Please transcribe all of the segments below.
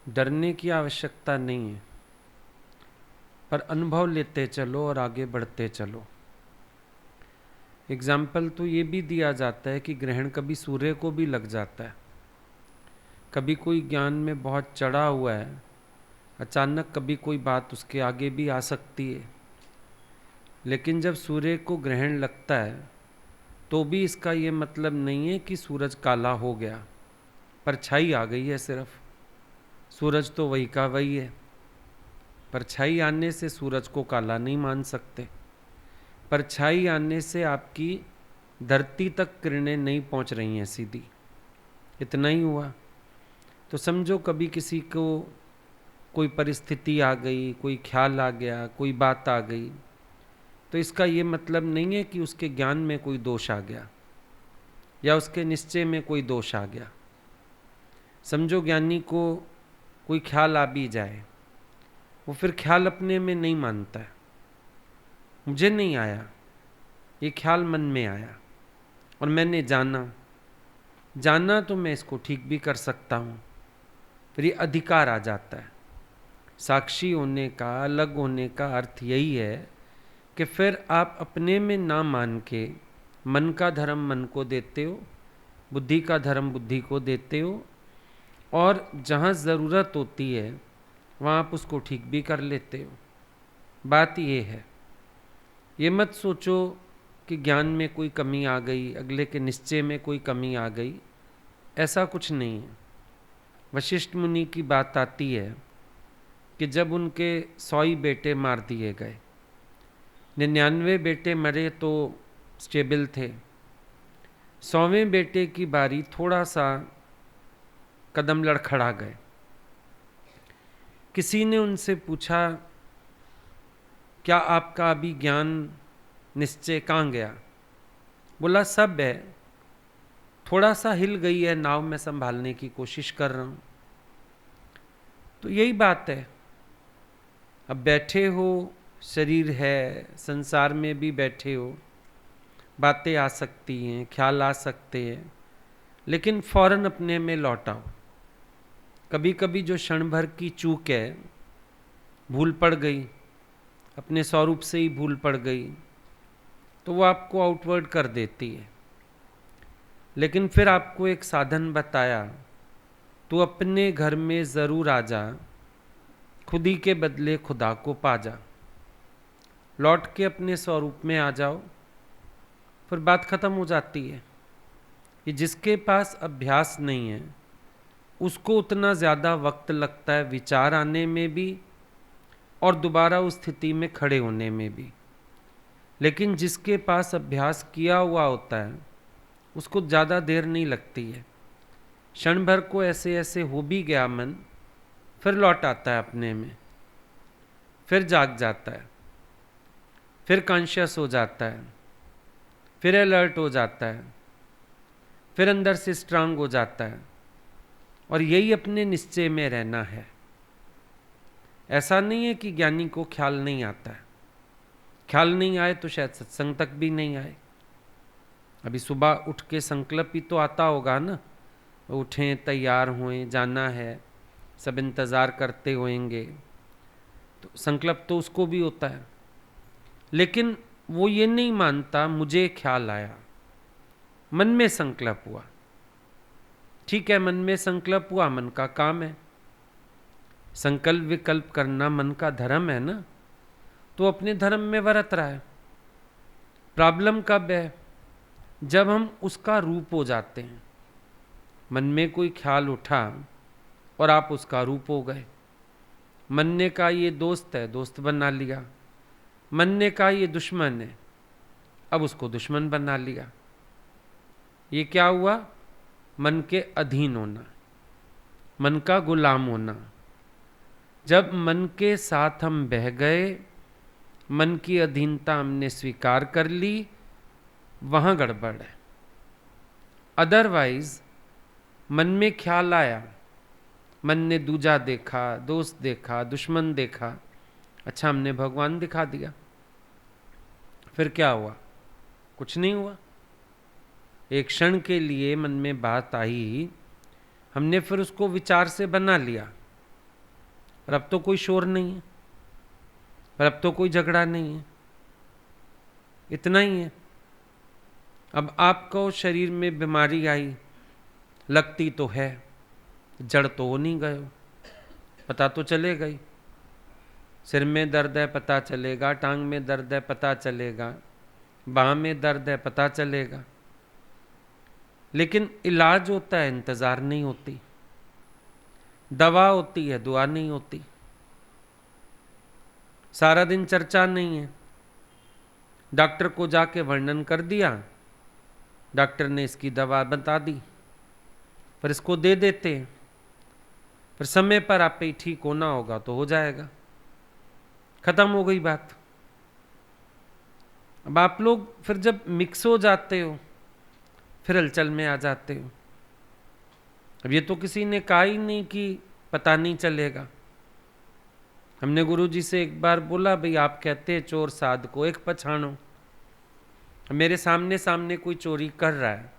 डरने की आवश्यकता नहीं है, पर अनुभव लेते चलो और आगे बढ़ते चलो। एग्जाम्पल तो ये भी दिया जाता है कि ग्रहण कभी सूर्य को भी लग जाता है। कभी कोई ज्ञान में बहुत चढ़ा हुआ है, अचानक कभी कोई बात उसके आगे भी आ सकती है। लेकिन जब सूर्य को ग्रहण लगता है तो भी इसका ये मतलब नहीं है कि सूरज काला हो गया, परछाई आ गई है सिर्फ। सूरज तो वही का वही है। परछाई आने से सूरज को काला नहीं मान सकते। परछाई आने से आपकी धरती तक किरणें नहीं पहुंच रही हैं सीधी। इतना ही हुआ। तो समझो कभी किसी को कोई परिस्थिति आ गई, कोई ख्याल आ गया, कोई बात आ गई, तो इसका ये मतलब नहीं है कि उसके ज्ञान में कोई दोष आ गया या उसके निश्चय में कोई दोष आ गया। समझो ज्ञानी को कोई ख्याल आ भी जाए, वो फिर ख्याल अपने में नहीं मानता है। मुझे नहीं आया, ये ख्याल मन में आया और मैंने जाना तो मैं इसको ठीक भी कर सकता हूँ। फिर ये अधिकार आ जाता है। साक्षी होने का, अलग होने का अर्थ यही है कि फिर आप अपने में ना मान के मन का धर्म मन को देते हो, बुद्धि का धर्म बुद्धि को देते हो, और जहाँ ज़रूरत होती है वहाँ आप उसको ठीक भी कर लेते हो। बात ये है, ये मत सोचो कि ज्ञान में कोई कमी आ गई, अगले के निश्चय में कोई कमी आ गई। ऐसा कुछ नहीं है। वशिष्ठ मुनि की बात आती है कि जब उनके 100 बेटे मार दिए गए, 99 बेटे मरे तो स्टेबल थे, 100वें बेटे की बारी थोड़ा सा कदम लड़खड़ा गए। किसी ने उनसे पूछा, क्या आपका अभी ज्ञान निश्चय कहाँ गया? बोला सब है, थोड़ा सा हिल गई है नाव, में संभालने की कोशिश कर रहा हूं। तो यही बात है। अब बैठे हो, शरीर है, संसार में भी बैठे हो, बातें आ सकती हैं, ख्याल आ सकते हैं, लेकिन फौरन अपने में लौट आओ। कभी कभी जो क्षण भर की चूक है, भूल पड़ गई, अपने स्वरूप से ही भूल पड़ गई, तो वो आपको आउटवर्ड कर देती है। लेकिन फिर आपको एक साधन बताया, तू अपने घर में ज़रूर आ जा, खुद ही के बदले खुदा को पा जा। लौट के अपने स्वरूप में आ जाओ, फिर बात खत्म हो जाती है। कि जिसके पास अभ्यास नहीं है उसको उतना ज़्यादा वक्त लगता है विचार आने में भी और दोबारा उस स्थिति में खड़े होने में भी। लेकिन जिसके पास अभ्यास किया हुआ होता है उसको ज़्यादा देर नहीं लगती है। क्षण भर को ऐसे ऐसे हो भी गया मन, फिर लौट आता है अपने में, फिर जाग जाता है, फिर कॉन्शियस हो जाता है, फिर अलर्ट हो जाता है, फिर अंदर से स्ट्रांग हो जाता है। और यही अपने निश्चय में रहना है। ऐसा नहीं है कि ज्ञानी को ख्याल नहीं आता है। ख्याल नहीं आए तो शायद सत्संग तक भी नहीं आए। अभी सुबह उठ के संकल्प ही तो आता होगा ना, उठें, तैयार हुए, जाना है, सब इंतज़ार करते होंगे, तो संकल्प तो उसको भी होता है। लेकिन वो ये नहीं मानता मुझे ख्याल आया, मन में संकल्प हुआ। ठीक है, मन में संकल्प हुआ, मन का काम है। संकल्प विकल्प करना मन का धर्म है ना, तो अपने धर्म में वरत रहा है। प्रॉब्लम कब है? जब हम उसका रूप हो जाते हैं। मन में कोई ख्याल उठा और आप उसका रूप हो गए। मन ने कहा ये दोस्त है, दोस्त बना लिया। मन ने कहा ये दुश्मन है, अब उसको दुश्मन बना लिया। ये क्या हुआ? मन के अधीन होना, मन का गुलाम होना। जब मन के साथ हम बह गए, मन की अधीनता हमने स्वीकार कर ली, वहां गड़बड़ है। अदरवाइज मन में ख्याल आया, मन ने दूजा देखा, दोस्त देखा, दुश्मन देखा, अच्छा हमने भगवान दिखा दिया, फिर क्या हुआ? कुछ नहीं हुआ। एक क्षण के लिए मन में बात आई, हमने फिर उसको विचार से बना लिया, और अब तो कोई शोर नहीं है, और अब तो कोई झगड़ा नहीं है, इतना ही है। अब आपको शरीर में बीमारी आई, लगती तो है, जड़ तो हो नहीं गए, पता तो चलेगा ही। सिर में दर्द है पता चलेगा, टांग में दर्द है पता चलेगा, बाह में दर्द है पता चलेगा, लेकिन इलाज होता है, इंतजार नहीं होती। दवा होती है, दुआ नहीं होती। सारा दिन चर्चा नहीं है। डॉक्टर को जाके वर्णन कर दिया, डॉक्टर ने इसकी दवा बता दी, पर इसको दे देते हैं, पर समय पर आप पे ठीक होना होगा तो हो जाएगा, खत्म हो गई बात। अब आप लोग फिर जब मिक्स हो जाते हो, फिर हलचल में आ जाते हो। अब ये तो किसी ने कहा ही नहीं कि पता नहीं चलेगा। हमने गुरुजी से एक बार बोला, भाई आप कहते हैं चोर साध को एक पछाणो, मेरे सामने सामने कोई चोरी कर रहा है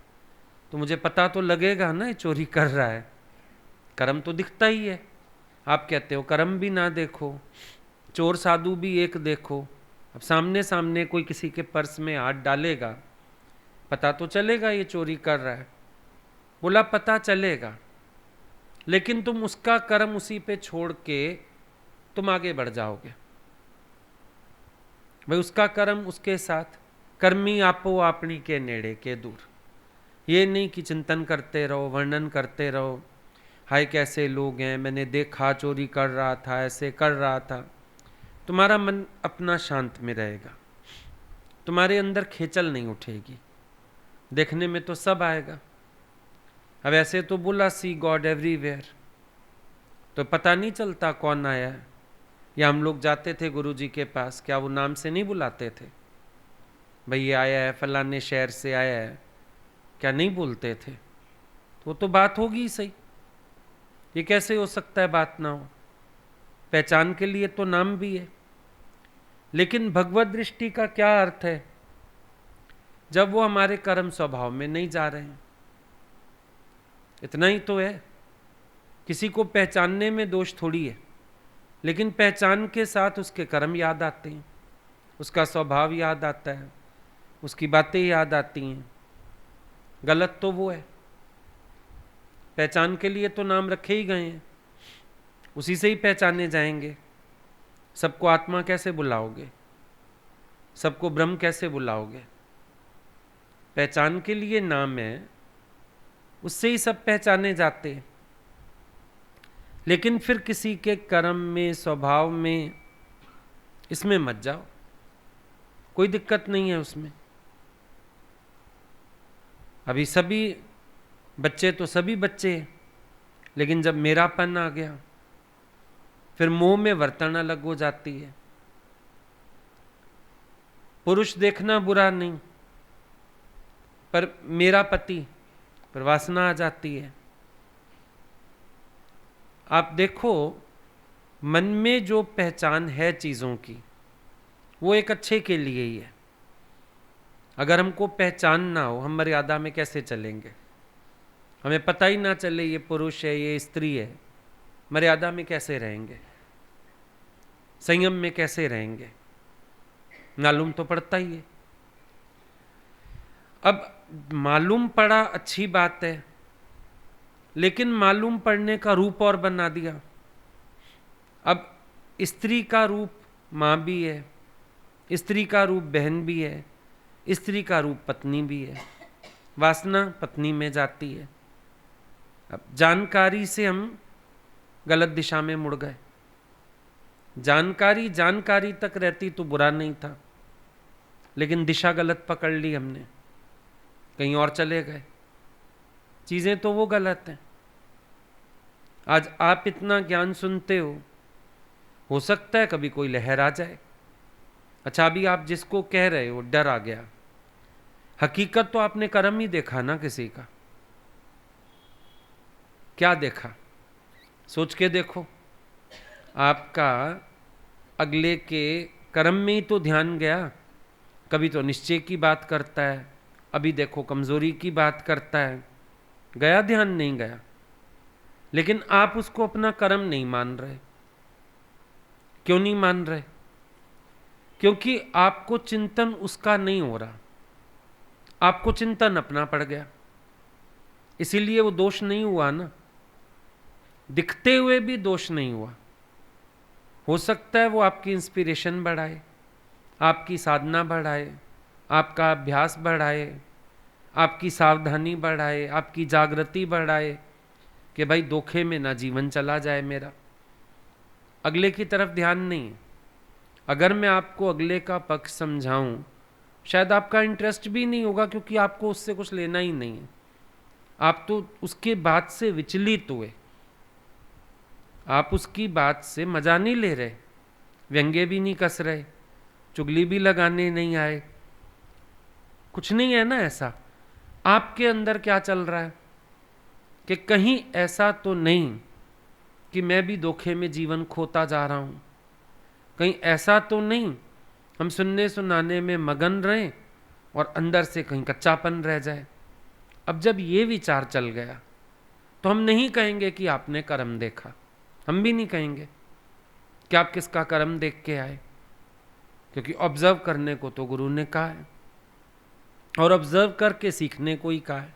तो मुझे पता तो लगेगा ना ये चोरी कर रहा है, कर्म तो दिखता ही है। आप कहते हो कर्म भी ना देखो, चोर साधु भी एक देखो। अब सामने सामने कोई किसी के पर्स में हाथ डालेगा, पता तो चलेगा ये चोरी कर रहा है। बोला पता चलेगा, लेकिन तुम उसका कर्म उसी पे छोड़ के तुम आगे बढ़ जाओगे। भाई उसका कर्म उसके साथ, कर्मी आपो आपनी के नेड़े के दूर। ये नहीं कि चिंतन करते रहो, वर्णन करते रहो, हाय कैसे लोग हैं, मैंने देखा चोरी कर रहा था, ऐसे कर रहा था। तुम्हारा मन अपना शांत में रहेगा, तुम्हारे अंदर खेचल नहीं उठेगी, देखने में तो सब आएगा। अब ऐसे तो बोला सी गॉड एवरीवेयर, तो पता नहीं चलता कौन आया है। या हम लोग जाते थे गुरुजी के पास, क्या वो नाम से नहीं बुलाते थे, भाई ये आया है फलाने शहर से आया है, क्या नहीं बोलते थे? तो बात होगी ही सही। ये कैसे हो सकता है बात ना हो? पहचान के लिए तो नाम भी है, लेकिन भगवत दृष्टि का क्या अर्थ है जब वो हमारे कर्म स्वभाव में नहीं जा रहे हैं? इतना ही तो है। किसी को पहचानने में दोष थोड़ी है, लेकिन पहचान के साथ उसके कर्म याद आते हैं, उसका स्वभाव याद आता है, उसकी बातें याद आती हैं। गलत तो वो है। पहचान के लिए तो नाम रखे ही गए हैं, उसी से ही पहचाने जाएंगे। सबको आत्मा कैसे बुलाओगे? सबको ब्रह्म कैसे बुलाओगे? पहचान के लिए नाम है, उससे ही सब पहचाने जाते हैं। लेकिन फिर किसी के कर्म में, स्वभाव में, इसमें मत जाओ, कोई दिक्कत नहीं है उसमें। अभी सभी बच्चे तो सभी बच्चे हैं, लेकिन जब मेरापन आ गया फिर मोह में वर्तन अलग हो जाती है। पुरुष देखना बुरा नहीं, पर मेरा पति, पर वासना आ जाती है। आप देखो, मन में जो पहचान है चीज़ों की, वो एक अच्छे के लिए ही है। अगर हमको पहचान ना हो, हम मर्यादा में कैसे चलेंगे? हमें पता ही ना चले ये पुरुष है, ये स्त्री है, मर्यादा में कैसे रहेंगे? संयम में कैसे रहेंगे? मालूम तो पड़ता ही है। अब मालूम पड़ा अच्छी बात है, लेकिन मालूम पड़ने का रूप और बना दिया। अब स्त्री का रूप माँ भी है, स्त्री का रूप बहन भी है, स्त्री का रूप पत्नी भी है। वासना पत्नी में जाती है। अब जानकारी से हम गलत दिशा में मुड़ गए। जानकारी तक रहती तो बुरा नहीं था, लेकिन दिशा गलत पकड़ ली हमने, कहीं और चले गए। चीजें तो वो गलत हैं। आज आप इतना ज्ञान सुनते हो सकता है कभी कोई लहर आ जाए। अच्छा, अभी आप जिसको कह रहे हो डर आ गया, हकीकत तो आपने कर्म ही देखा ना किसी का। क्या देखा? सोच के देखो। आपका अगले के कर्म में ही तो ध्यान गया। कभी तो निश्चय की बात करता है, अभी देखो कमजोरी की बात करता है। गया ध्यान? नहीं गया। लेकिन आप उसको अपना कर्म नहीं मान रहे। क्यों नहीं मान रहे? क्योंकि आपको चिंतन उसका नहीं हो रहा, आपको चिंतन अपना पड़ गया, इसीलिए वो दोष नहीं हुआ ना। दिखते हुए भी दोष नहीं हुआ। हो सकता है वो आपकी इंस्पिरेशन बढ़ाए, आपकी साधना बढ़ाए, आपका अभ्यास बढ़ाए, आपकी सावधानी बढ़ाए, आपकी जागृति बढ़ाए कि भाई धोखे में ना जीवन चला जाए मेरा। अगले की तरफ ध्यान नहीं है। अगर मैं आपको अगले का पक्ष समझाऊं, शायद आपका इंटरेस्ट भी नहीं होगा, क्योंकि आपको उससे कुछ लेना ही नहीं है। आप तो उसके बात से विचलित हुए, आप उसकी बात से मजा नहीं ले रहे, व्यंग्य भी नहीं कस रहे, चुगली भी लगाने नहीं आए, कुछ नहीं है ना ऐसा। आपके अंदर क्या चल रहा है कि कहीं ऐसा तो नहीं कि मैं भी धोखे में जीवन खोता जा रहा हूं, कहीं ऐसा तो नहीं हम सुनने सुनाने में मगन रहें और अंदर से कहीं कच्चापन रह जाए। अब जब ये विचार चल गया तो हम नहीं कहेंगे कि आपने कर्म देखा, हम भी नहीं कहेंगे कि आप किसका कर्म देख के आए, क्योंकि ऑब्जर्व करने को तो गुरु ने कहा है और ऑब्जर्व करके सीखने को ही कहा है।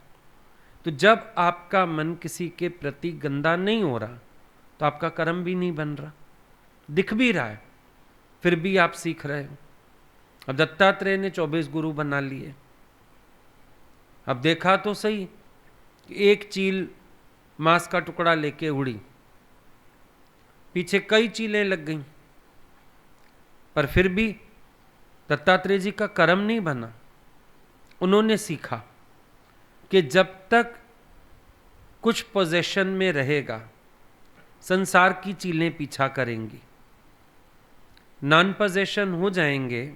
तो जब आपका मन किसी के प्रति गंदा नहीं हो रहा तो आपका कर्म भी नहीं बन रहा, दिख भी रहा है, फिर भी आप सीख रहे हो। अब दत्तात्रेय ने 24 गुरु बना लिए। अब देखा तो सही, एक चील मांस का टुकड़ा लेके उड़ी, पीछे कई चीलें लग गईं, पर फिर भी दत्तात्रेय जी का कर्म नहीं बना। उन्होंने सीखा कि जब तक कुछ पोजेशन में रहेगा संसार की चीलें पीछा करेंगी, नॉन पोजेशन हो जाएंगे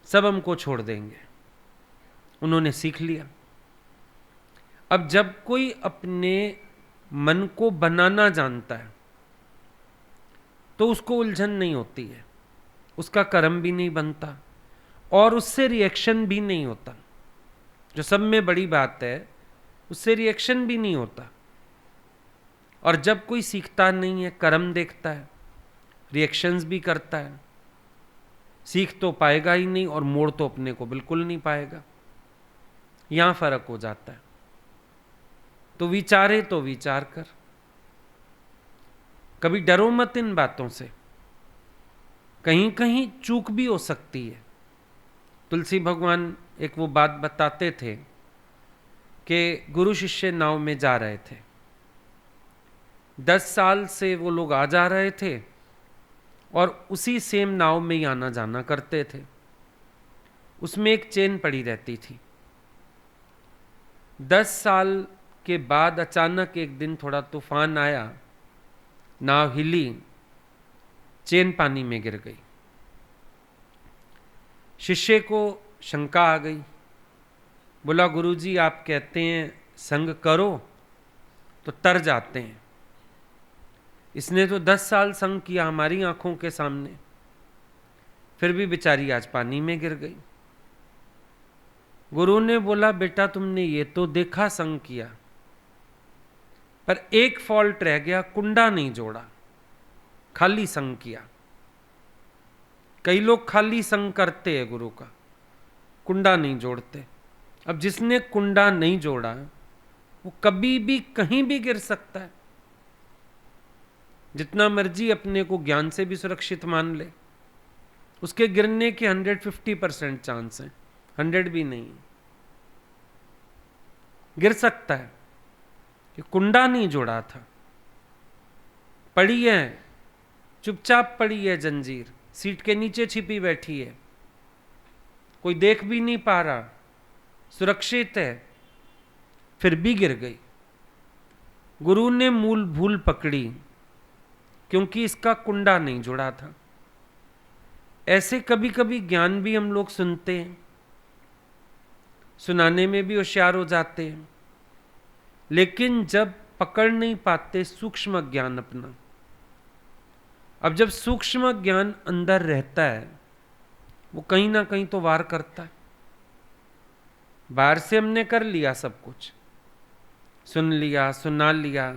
सब हमको छोड़ देंगे। उन्होंने सीख लिया। अब जब कोई अपने मन को बनाना जानता है तो उसको उलझन नहीं होती है, उसका कर्म भी नहीं बनता और उससे रिएक्शन भी नहीं होता। जो सब में बड़ी बात है, उससे रिएक्शन भी नहीं होता। और जब कोई सीखता नहीं है, कर्म देखता है, रिएक्शंस भी करता है, सीख तो पाएगा ही नहीं और मोड़ तो अपने को बिल्कुल नहीं पाएगा। यहां फर्क हो जाता है। तो विचारे तो विचार कर, कभी डरो मत इन बातों से, कहीं कहीं चूक भी हो सकती है। तुलसी भगवान एक वो बात बताते थे कि गुरु शिष्य नाव में जा रहे थे, 10 साल से वो लोग आ जा रहे थे और उसी सेम नाव में ही आना जाना करते थे। उसमें एक चेन पड़ी रहती थी। 10 साल के बाद अचानक एक दिन थोड़ा तूफान आया, नाव हिली, चेन पानी में गिर गई। शिष्य को शंका आ गई, बोला गुरुजी आप कहते हैं संग करो तो तर जाते हैं, इसने तो 10 साल संग किया हमारी आंखों के सामने, फिर भी बेचारी आज पानी में गिर गई। गुरु ने बोला बेटा तुमने ये तो देखा संग किया, पर एक फॉल्ट रह गया, कुंडा नहीं जोड़ा, खाली संग किया। कई लोग खाली संग करते हैं गुरु का, कुंडा नहीं जोड़ते। अब जिसने कुंडा नहीं जोड़ा वो कभी भी कहीं भी गिर सकता है, जितना मर्जी अपने को ज्ञान से भी सुरक्षित मान ले, उसके गिरने के 150% चांस हैं, 100 भी नहीं, गिर सकता है कि कुंडा नहीं जोड़ा था। पड़ी है, चुपचाप पड़ी है जंजीर, सीट के नीचे छिपी बैठी है, कोई देख भी नहीं पा रहा, सुरक्षित है, फिर भी गिर गई। गुरु ने मूल भूल पकड़ी क्योंकि इसका कुंडा नहीं जुड़ा था। ऐसे कभी कभी ज्ञान भी हम लोग सुनते हैं, सुनाने में भी होशियार हो जाते हैं, लेकिन जब पकड़ नहीं पाते सूक्ष्म ज्ञान अपना, अब जब सूक्ष्म ज्ञान अंदर रहता है वो कहीं ना कहीं तो वार करता है। बाहर से हमने कर लिया सब कुछ, सुन लिया, सुना लिया,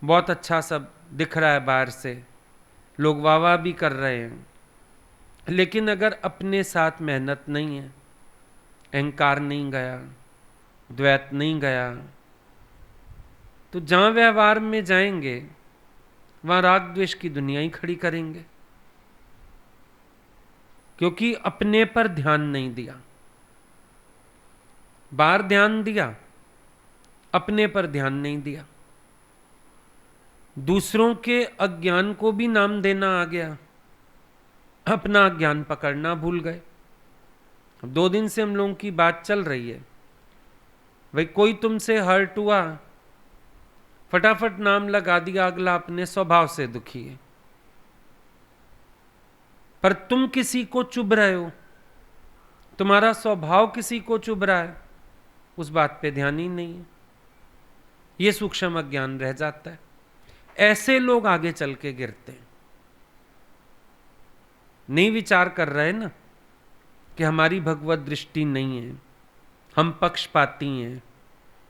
बहुत अच्छा सब दिख रहा है बाहर से, लोग वाह वाह भी कर रहे हैं, लेकिन अगर अपने साथ मेहनत नहीं है, अहंकार नहीं गया, द्वैत नहीं गया, तो जहां व्यवहार में जाएंगे वहां राग द्वेष की दुनिया ही खड़ी करेंगे, क्योंकि अपने पर ध्यान नहीं दिया। बाहर ध्यान दिया, अपने पर ध्यान नहीं दिया। दूसरों के अज्ञान को भी नाम देना आ गया, अपना ज्ञान पकड़ना भूल गए। 2 दिन से हम लोगों की बात चल रही है, भाई कोई तुमसे हर्ट हुआ, फटाफट नाम लगा दिया अगला अपने स्वभाव से दुखी है, पर तुम किसी को चुभ रहे हो, तुम्हारा स्वभाव किसी को चुभ रहा है, उस बात पे ध्यान ही नहीं है, ये सूक्ष्म अज्ञान रह जाता है। ऐसे लोग आगे चल के गिरते हैं। नहीं विचार कर रहे ना कि हमारी भगवत दृष्टि नहीं है, हम पक्षपाती हैं,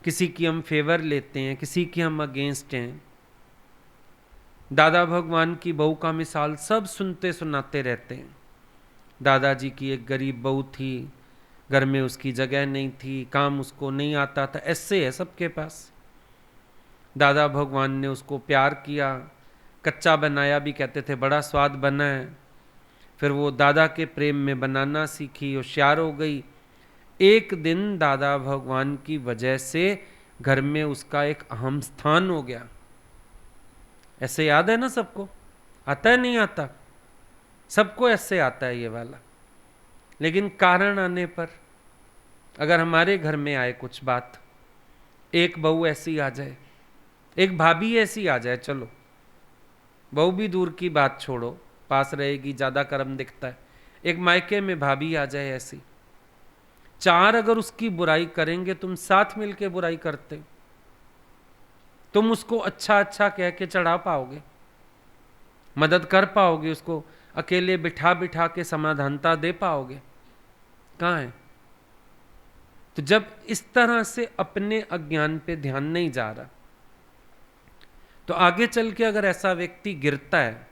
किसी की हम फेवर लेते हैं, किसी की हम अगेंस्ट हैं। दादा भगवान की बहू का मिसाल सब सुनते सुनाते रहते हैं। दादाजी की एक गरीब बहू थी, घर में उसकी जगह नहीं थी, काम उसको नहीं आता था, ऐसे है सबके पास। दादा भगवान ने उसको प्यार किया, कच्चा बनाया भी, कहते थे बड़ा स्वाद बना है। फिर वो दादा के प्रेम में बनाना सीखी, होशियार हो गई। एक दिन दादा भगवान की वजह से घर में उसका एक अहम स्थान हो गया। ऐसे याद है ना सबको? आता है नहीं आता? सबको ऐसे आता है ये वाला। लेकिन कारण आने पर, अगर हमारे घर में आए कुछ बात, एक बहू ऐसी आ जाए, एक भाभी ऐसी आ जाए, चलो बहू भी दूर की बात छोड़ो, पास रहेगी ज्यादा कर्म दिखता है, एक मायके में भाभी आ जाए ऐसी, 4 अगर उसकी बुराई करेंगे, तुम साथ मिलके बुराई करते हो, तुम उसको अच्छा अच्छा कह के चढ़ा पाओगे, मदद कर पाओगे, उसको अकेले बिठा बिठा के समाधानता दे पाओगे? कहाँ है? तो जब इस तरह से अपने अज्ञान पे ध्यान नहीं जा रहा, तो आगे चल के अगर ऐसा व्यक्ति गिरता है,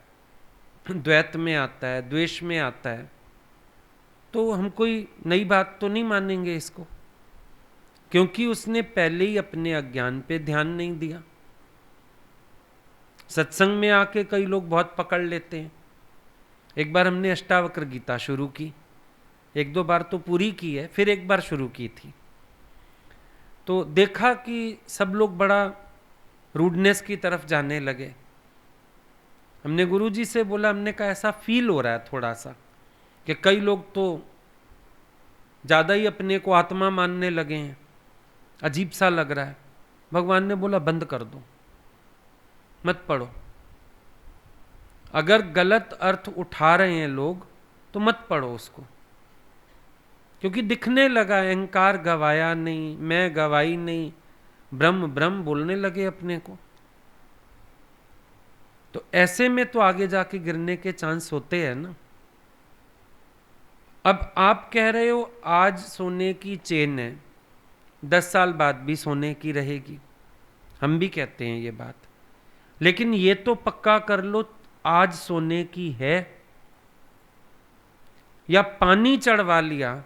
द्वैत में आता है, द्वेष में आता है, तो हम कोई नई बात तो नहीं मानेंगे इसको, क्योंकि उसने पहले ही अपने अज्ञान पे ध्यान नहीं दिया। सत्संग में आके कई लोग बहुत पकड़ लेते हैं। एक बार हमने अष्टावक्र गीता शुरू की, 1-2 बार तो पूरी की है, फिर एक बार शुरू की थी, तो देखा कि सब लोग बड़ा रूडनेस की तरफ जाने लगे। हमने गुरुजी से बोला, हमने कहा ऐसा फील हो रहा है थोड़ा सा कि कई लोग तो ज़्यादा ही अपने को आत्मा मानने लगे हैं, अजीब सा लग रहा है। भगवान ने बोला बंद कर दो, मत पढ़ो। अगर गलत अर्थ उठा रहे हैं लोग तो मत पढ़ो उसको, क्योंकि दिखने लगा अहंकार गवाया नहीं, मैं गवाई नहीं, ब्रह्म ब्रह्म बोलने लगे अपने को। तो ऐसे में तो आगे जाके गिरने के चांस होते हैं ना। अब आप कह रहे हो आज सोने की चेन है, 10 साल बाद भी सोने की रहेगी, हम भी कहते हैं ये बात, लेकिन ये तो पक्का कर लो आज सोने की है, या पानी चढ़वा लिया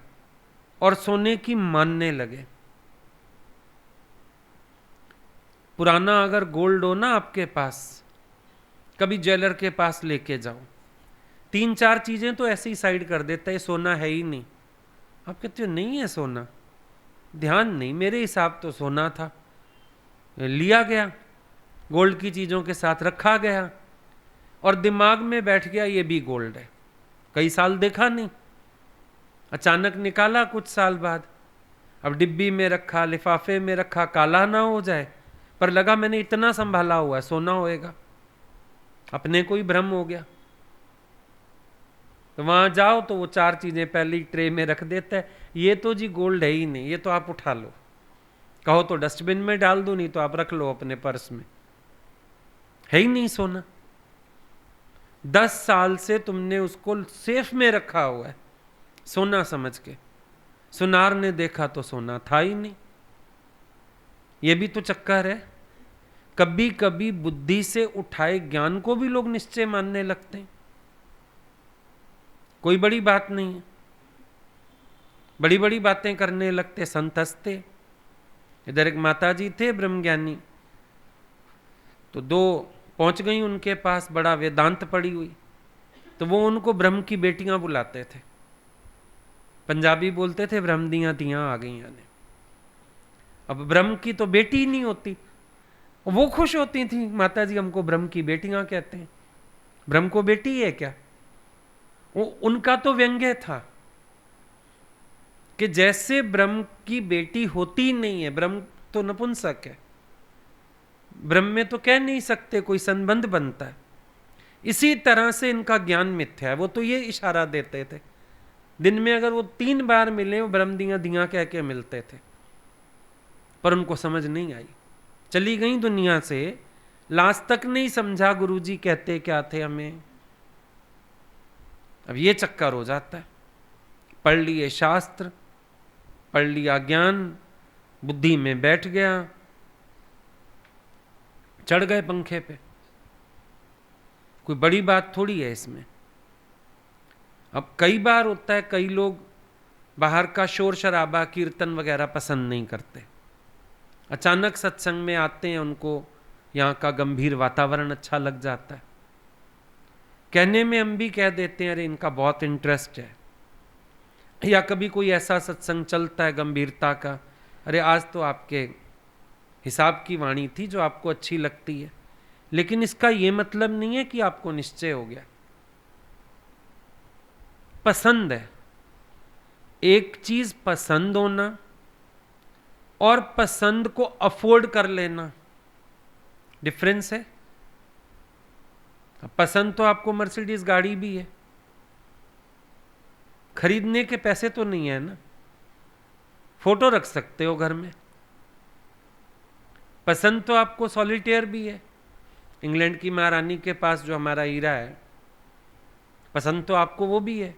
और सोने की मानने लगे। पुराना अगर गोल्ड हो ना आपके पास, कभी ज्वेलर के पास लेके जाओ, 3-4 चीजें तो ऐसे ही साइड कर देता है, सोना है ही नहीं। आप कहते हो नहीं है सोना, ध्यान नहीं, मेरे हिसाब तो सोना था, लिया गया, गोल्ड की चीजों के साथ रखा गया और दिमाग में बैठ गया ये भी गोल्ड है। कई साल देखा नहीं, अचानक निकाला कुछ साल बाद, अब डिब्बी में रखा, लिफाफे में रखा, काला ना हो जाए, पर लगा मैंने इतना संभाला हुआ है, सोना होएगा, अपने को ही भ्रम हो गया। तो वहां जाओ तो वो 4 चीजें पहले ही ट्रे में रख देता है, ये तो जी गोल्ड है ही नहीं, ये तो आप उठा लो, कहो तो डस्टबिन में डाल दो, नहीं तो आप रख लो अपने पर्स में, है ही नहीं सोना। 10 साल से तुमने उसको सेफ में रखा हुआ है सोना समझ के, सुनार ने देखा तो सोना था ही नहीं। ये भी तो चक्कर है। कभी कभी बुद्धि से उठाए ज्ञान को भी लोग निश्चय मानने लगते हैं। कोई बड़ी बात नहीं है, बड़ी बड़ी बातें करने लगते, संत हंसते। इधर एक माताजी थे ब्रह्मज्ञानी, तो दो पहुंच गई उनके पास, बड़ा वेदांत पड़ी हुई, तो वो उनको ब्रह्म की बेटियां बुलाते थे। पंजाबी बोलते थे, ब्रह्म दियां दियां आ गई आने। अब ब्रह्म की तो बेटी ही नहीं होती, वो खुश होती थी, माता जी हमको ब्रह्म की बेटियां कहते हैं, ब्रह्म को बेटी है क्या? वो उनका तो व्यंग्य था कि जैसे ब्रह्म की बेटी होती नहीं है, ब्रह्म तो नपुंसक है, ब्रह्म में तो कह नहीं सकते कोई संबंध बनता है, इसी तरह से इनका ज्ञान मिथ्या है। वो तो ये इशारा देते थे, दिन में अगर वो 3 बार मिले, वो ब्रह्म दियां दियां कह के मिलते थे, पर उनको समझ नहीं आई, चली गई दुनिया से। लास्ट तक नहीं समझा गुरुजी कहते क्या थे हमें। अब ये चक्कर हो जाता है, पढ़ लिए शास्त्र, पढ़ लिया ज्ञान, बुद्धि में बैठ गया, चढ़ गए पंखे पे, कोई बड़ी बात थोड़ी है इसमें। अब कई बार होता है, कई लोग बाहर का शोर शराबा कीर्तन वगैरह पसंद नहीं करते, अचानक सत्संग में आते हैं, उनको यहाँ का गंभीर वातावरण अच्छा लग जाता है, कहने में हम भी कह देते हैं अरे इनका बहुत इंटरेस्ट है, या कभी कोई ऐसा सत्संग चलता है गंभीरता का, अरे आज तो आपके हिसाब की वाणी थी जो आपको अच्छी लगती है, लेकिन इसका यह मतलब नहीं है कि आपको निश्चय हो गया। पसंद है, एक चीज पसंद होना और पसंद को अफोर्ड कर लेना, डिफरेंस है। पसंद तो आपको मर्सिडीज गाड़ी भी है, खरीदने के पैसे तो नहीं है ना, फोटो रख सकते हो घर में। पसंद तो आपको सॉलिटेयर भी है, इंग्लैंड की महारानी के पास जो हमारा हीरा है, पसंद तो आपको वो भी है,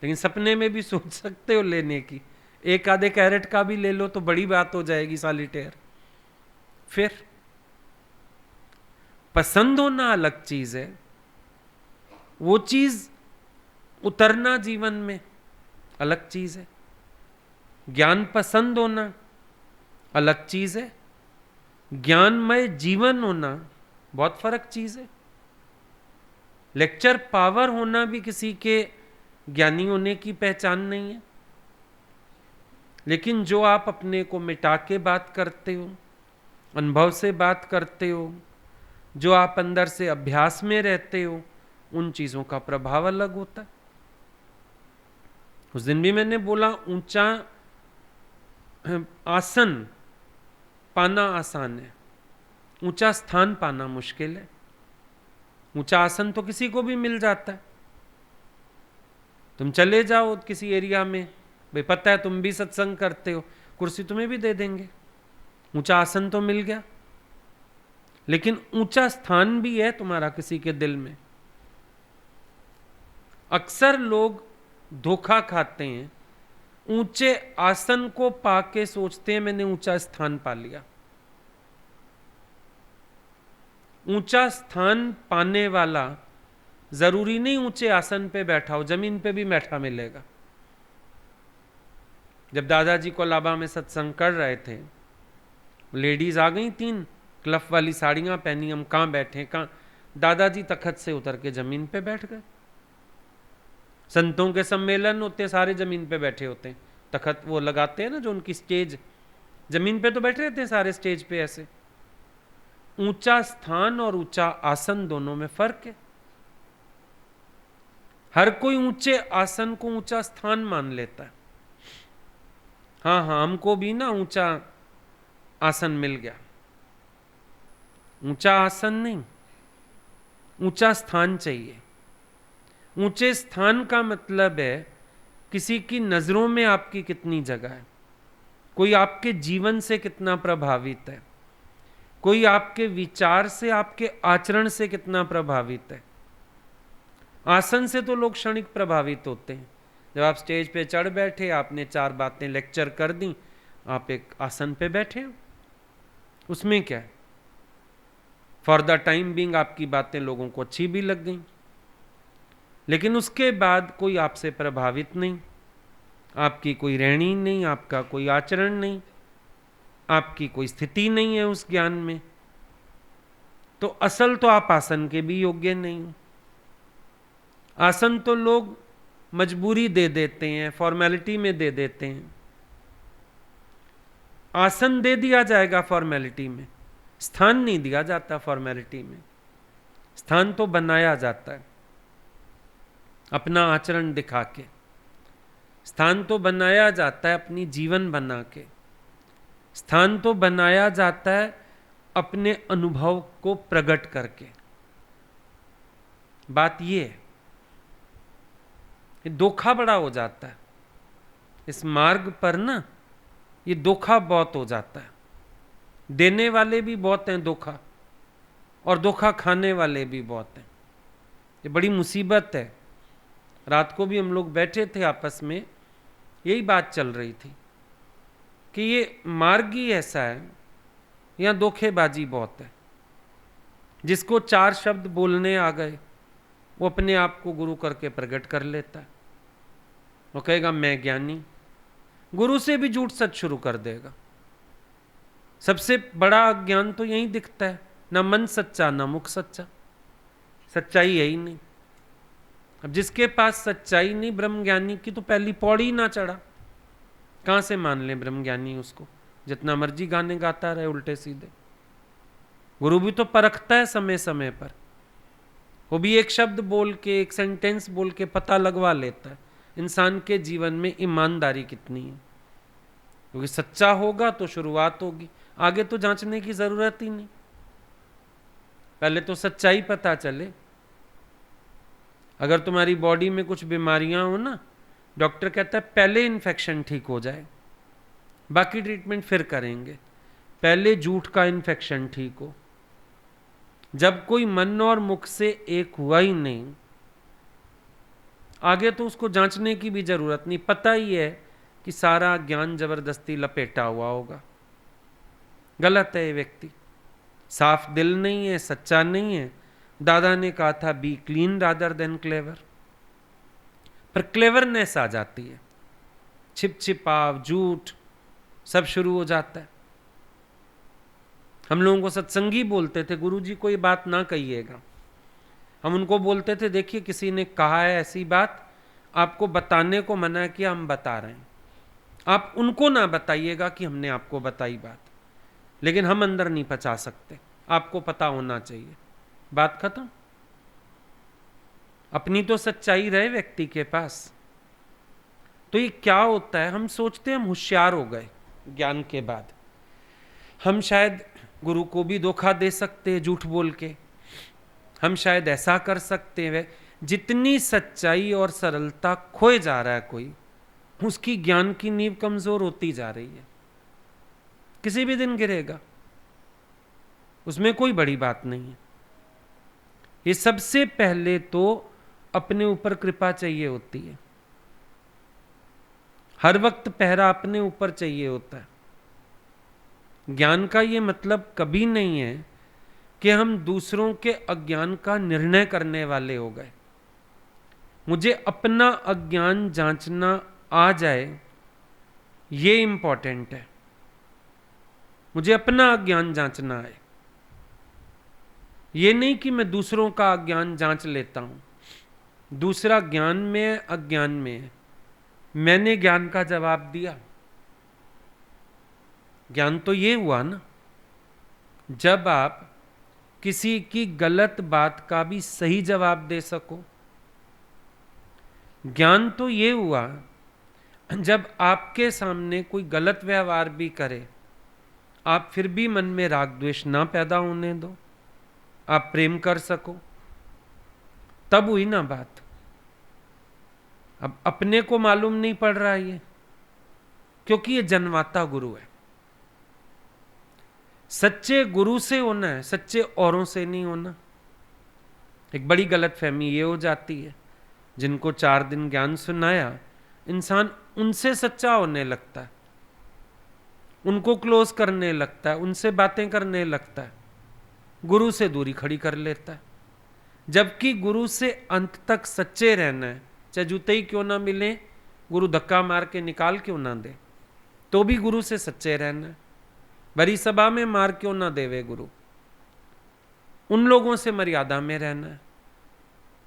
लेकिन सपने में भी सोच सकते हो लेने की, 1 आधे कैरेट का भी ले लो तो बड़ी बात हो जाएगी सॉलिटेयर। फिर पसंद होना अलग चीज है, वो चीज उतरना जीवन में अलग चीज है। ज्ञान पसंद होना अलग चीज है, ज्ञानमय जीवन होना बहुत फर्क चीज है। लेक्चर पावर होना भी किसी के ज्ञानी होने की पहचान नहीं है, लेकिन जो आप अपने को मिटा के बात करते हो, अनुभव से बात करते हो, जो आप अंदर से अभ्यास में रहते हो, उन चीजों का प्रभाव अलग होता है। उस दिन भी मैंने बोला, ऊंचा आसन पाना आसान है, ऊंचा स्थान पाना मुश्किल है। ऊंचा आसन तो किसी को भी मिल जाता है, तुम चले जाओ किसी एरिया में, भाई पता है तुम भी सत्संग करते हो, कुर्सी तुम्हें भी दे देंगे, ऊंचा आसन तो मिल गया। लेकिन ऊंचा स्थान भी है तुम्हारा किसी के दिल में। अक्सर लोग धोखा खाते हैं, ऊंचे आसन को पाके सोचते हैं मैंने ऊंचा स्थान पा लिया। ऊंचा स्थान पाने वाला जरूरी नहीं ऊंचे आसन पे बैठा हो, जमीन पे भी बैठा मिलेगा। जब दादाजी कोलाबा में सत्संग कर रहे थे, लेडीज आ गई 3 क्लफ वाली साड़ियां पहनी, हम कहां बैठे कहां, दादाजी तखत से उतर के जमीन पे बैठ गए। संतों के सम्मेलन होते सारे जमीन पे बैठे होते हैं, तखत वो लगाते हैं ना जो उनकी स्टेज, जमीन पे तो बैठे रहते हैं सारे स्टेज पे ऐसे। ऊंचा स्थान और ऊंचा आसन दोनों में फर्क है। हर कोई ऊंचे आसन को ऊंचा स्थान मान लेता है। हाँ हाँ, हमको भी ना ऊंचा आसन मिल गया, ऊंचा आसन नहीं, ऊंचा स्थान चाहिए। ऊंचे स्थान का मतलब है किसी की नजरों में आपकी कितनी जगह है, कोई आपके जीवन से कितना प्रभावित है, कोई आपके विचार से आपके आचरण से कितना प्रभावित है। आसन से तो लोग क्षणिक प्रभावित होते हैं। जब आप स्टेज पे चढ़ बैठे, आपने 4 बातें लेक्चर कर दी, आप एक आसन पे बैठे हो, उसमें क्या है, फॉर द टाइम बीइंग आपकी बातें लोगों को अच्छी भी लग गई, लेकिन उसके बाद कोई आपसे प्रभावित नहीं, आपकी कोई रहनी नहीं, आपका कोई आचरण नहीं, आपकी कोई स्थिति नहीं है उस ज्ञान में, तो असल तो आप आसन के भी योग्य नहीं हो। आसन तो लोग मजबूरी दे देते हैं, फॉर्मेलिटी में दे देते हैं। आसन दे दिया जाएगा फॉर्मेलिटी में, स्थान नहीं दिया जाता फॉर्मेलिटी में। स्थान तो बनाया जाता है अपना आचरण दिखा के, स्थान तो बनाया जाता है अपनी जीवन बना के, स्थान तो बनाया जाता है अपने अनुभव को प्रकट करके। बात ये है, ये धोखा बड़ा हो जाता है इस मार्ग पर ना, ये धोखा बहुत हो जाता है। देने वाले भी बहुत हैं धोखा, और धोखा खाने वाले भी बहुत हैं। ये बड़ी मुसीबत है। रात को भी हम लोग बैठे थे आपस में, यही बात चल रही थी कि ये मार्ग ही ऐसा है, यहाँ धोखेबाजी बहुत है। जिसको 4 शब्द बोलने आ गए वो अपने आप को गुरु करके प्रकट कर लेता है। वो कहेगा मैं ज्ञानी, गुरु से भी झूठ सच शुरू कर देगा। सबसे बड़ा अज्ञान तो यही दिखता है, ना मन सच्चा ना मुख सच्चा, सच्चाई है ही नहीं। अब जिसके पास सच्चाई नहीं ब्रह्म ज्ञानी की, तो पहली पौड़ी ना चढ़ा, कहां से मान ले ब्रह्म ज्ञानी उसको? जितना मर्जी गाने गाता रहे उल्टे सीधे। गुरु भी तो परखता है समय समय पर, वो भी एक शब्द बोल के, एक सेंटेंस बोल के पता लगवा लेता है इंसान के जीवन में ईमानदारी कितनी है। क्योंकि सच्चा होगा तो शुरुआत होगी, आगे तो जांचने की जरूरत ही नहीं। पहले तो सच्चाई पता चले। अगर तुम्हारी बॉडी में कुछ बीमारियां हो ना, डॉक्टर कहता है पहले इन्फेक्शन ठीक हो जाए, बाकी ट्रीटमेंट फिर करेंगे। पहले झूठ का इन्फेक्शन ठीक हो। जब कोई मन और मुख से एक हुआ ही नहीं, आगे तो उसको जांचने की भी जरूरत नहीं। पता ही है कि सारा ज्ञान जबरदस्ती लपेटा हुआ होगा। गलत है ये व्यक्ति, साफ दिल नहीं है, सच्चा नहीं है। दादा ने कहा था B clean rather than clever, पर क्लेवरनेस आ जाती है, छिप छिपाव झूठ सब शुरू हो जाता है। हम लोगों को सत्संगी बोलते थे गुरुजी को ये बात ना कहिएगा। हम उनको बोलते थे देखिए किसी ने कहा है ऐसी बात, आपको बताने को मना किया, हम बता रहे हैं, आप उनको ना बताइएगा कि हमने आपको बताई बात, लेकिन हम अंदर नहीं पचा सकते, आपको पता होना चाहिए। बात खत्म। अपनी तो सच्चाई रहे व्यक्ति के पास। तो ये क्या होता है, हम सोचते हैं हम होशियार हो गए ज्ञान के बाद, हम शायद गुरु को भी धोखा दे सकते हैं झूठ बोल के, हम शायद ऐसा कर सकते हैं। जितनी सच्चाई और सरलता खोए जा रहा है कोई, उसकी ज्ञान की नींव कमजोर होती जा रही है। किसी भी दिन गिरेगा, उसमें कोई बड़ी बात नहीं है। ये सबसे पहले तो अपने ऊपर कृपा चाहिए होती है, हर वक्त पहरा अपने ऊपर चाहिए होता है। ज्ञान का ये मतलब कभी नहीं है कि हम दूसरों के अज्ञान का निर्णय करने वाले हो गए। मुझे अपना अज्ञान जांचना आ जाए, ये इंपॉर्टेंट है। मुझे अपना अज्ञान जांचना है, ये नहीं कि मैं दूसरों का अज्ञान जांच लेता हूं। दूसरा ज्ञान में है, अज्ञान में है, मैंने ज्ञान का जवाब दिया। ज्ञान तो ये हुआ ना, जब आप किसी की गलत बात का भी सही जवाब दे सको। ज्ञान तो ये हुआ जब आपके सामने कोई गलत व्यवहार भी करे, आप फिर भी मन में राग द्वेष ना पैदा होने दो, आप प्रेम कर सको, तब हुई ना बात। अब अपने को मालूम नहीं पड़ रहा ये, क्योंकि ये जन्माता गुरु है। सच्चे गुरु से होना है, सच्चे औरों से नहीं होना। एक बड़ी गलत फहमी ये हो जाती है, जिनको 4 दिन ज्ञान सुनाया, इंसान उनसे सच्चा होने लगता है, उनको क्लोज करने लगता है, उनसे बातें करने लगता है, गुरु से दूरी खड़ी कर लेता है। जबकि गुरु से अंत तक सच्चे रहना है, चाहे जूते ही क्यों ना मिले, गुरु धक्का मार के निकाल क्यों ना दे, तो भी गुरु से सच्चे रहना है। बड़ी सभा में मार क्यों ना देवे गुरु, उन लोगों से मर्यादा में रहना है।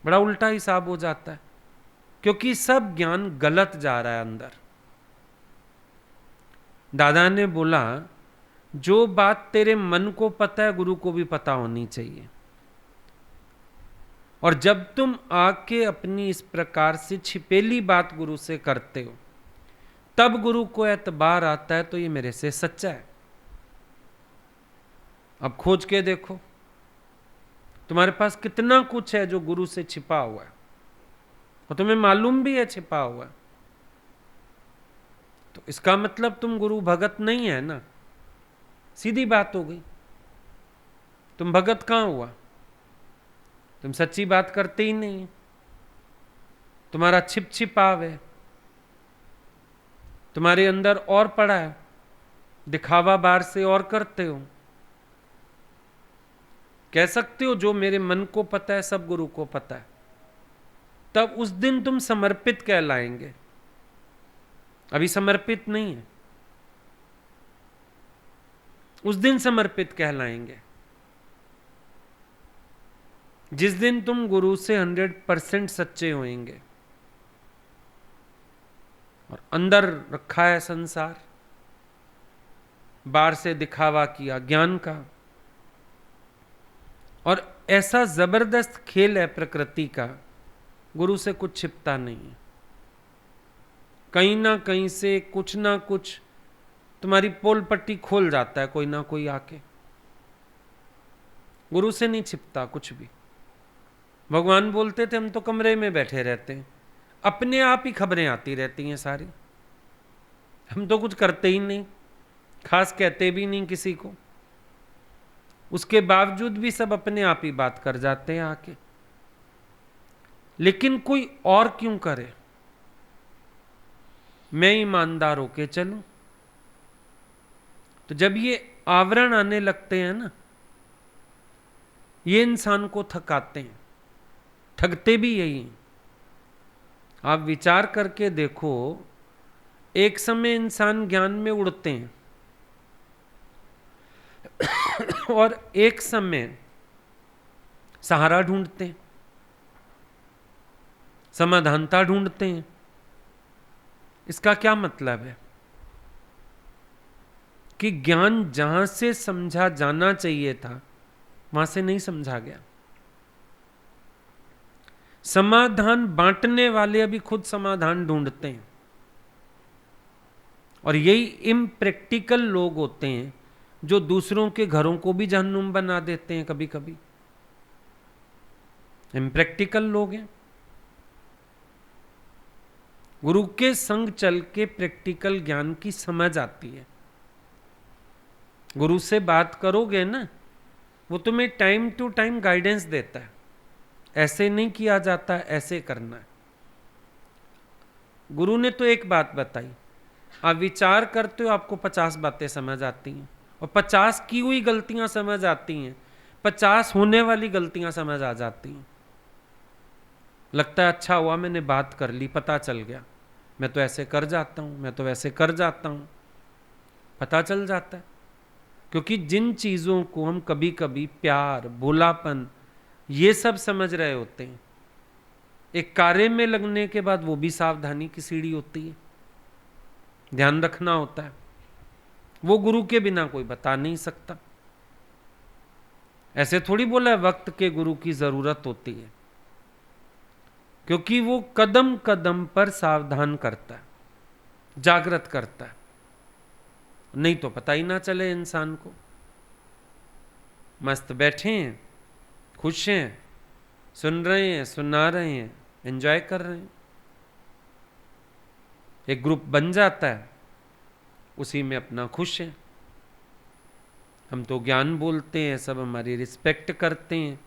बड़ा उल्टा हिसाब हो जाता है, क्योंकि सब ज्ञान गलत जा रहा है अंदर। दादा ने बोला, जो बात तेरे मन को पता है गुरु को भी पता होनी चाहिए। और जब तुम आके अपनी इस प्रकार से छिपेली बात गुरु से करते हो, तब गुरु को एतबार आता है, तो ये मेरे से सच्चा है। अब खोज के देखो, तुम्हारे पास कितना कुछ है जो गुरु से छिपा हुआ है, और तुम्हें मालूम भी है छिपा हुआ है। तो इसका मतलब तुम गुरु भगत नहीं है ना, सीधी बात हो गई। तुम भगत कहां हुआ, तुम सच्ची बात करते ही नहीं, तुम्हारा छिप छिपाव है, तुम्हारे अंदर और पड़ा है, दिखावा बाहर से और करते हो। कह सकते हो जो मेरे मन को पता है सब गुरु को पता है, तब उस दिन तुम समर्पित कहलाएंगे। अभी समर्पित नहीं है, उस दिन समर्पित कहलाएंगे, जिस दिन तुम गुरु से 100% सच्चे होएंगे। और अंदर रखा है संसार, बाहर से दिखावा किया ज्ञान का। और ऐसा जबरदस्त खेल है प्रकृति का, गुरु से कुछ छिपता नहीं है। कहीं ना कहीं से कुछ ना कुछ तुम्हारी पोल पट्टी खोल जाता है कोई ना कोई आके। गुरु से नहीं छिपता कुछ भी। भगवान बोलते थे हम तो कमरे में बैठे रहते हैं, अपने आप ही खबरें आती रहती हैं सारी, हम तो कुछ करते ही नहीं, खास कहते भी नहीं किसी को, उसके बावजूद भी सब अपने आप ही बात कर जाते हैं आके। लेकिन कोई और क्यों करे, मैं ईमानदार होके चलूं। तो जब ये आवरण आने लगते हैं ना, ये इंसान को थकाते हैं, ठगते भी यही हैं। आप विचार करके देखो, एक समय इंसान ज्ञान में उड़ते हैं और एक समय सहारा ढूंढते हैं, समाधानता ढूंढते हैं। इसका क्या मतलब है कि ज्ञान जहां से समझा जाना चाहिए था वहां से नहीं समझा गया। समाधान बांटने वाले अभी खुद समाधान ढूंढते हैं, और यही इम्प्रैक्टिकल लोग होते हैं जो दूसरों के घरों को भी जहन्नुम बना देते हैं। कभी कभी इम्प्रैक्टिकल लोग हैं। गुरु के संग चल के प्रैक्टिकल ज्ञान की समझ आती है। गुरु से बात करोगे ना, वो तुम्हें टाइम टू टाइम गाइडेंस देता है, ऐसे नहीं किया जाता, ऐसे करना है। गुरु ने तो एक बात बताई, आप विचार करते हो आपको 50 बातें समझ आती हैं, और 50 की हुई गलतियां समझ आती हैं, 50 होने वाली गलतियां समझ आ जाती हैं। लगता है अच्छा हुआ मैंने बात कर ली, पता चल गया, मैं तो ऐसे कर जाता हूं, मैं तो वैसे कर जाता हूं, पता चल जाता है। क्योंकि जिन चीजों को हम कभी कभी प्यार, भोलापन, ये सब समझ रहे होते हैं, एक कार्य में लगने के बाद वो भी सावधानी की सीढ़ी होती है, ध्यान रखना होता है। वो गुरु के बिना कोई बता नहीं सकता। ऐसे थोड़ी बोला है वक्त के गुरु की जरूरत होती है, क्योंकि वो कदम कदम पर सावधान करता है, जागृत करता है, नहीं तो पता ही ना चले इंसान को। मस्त बैठे हैं, खुश हैं, सुन रहे हैं, सुना रहे हैं, एंजॉय कर रहे हैं। एक ग्रुप बन जाता है, उसी में अपना खुश है। हम तो ज्ञान बोलते हैं, सब हमारी रिस्पेक्ट करते हैं।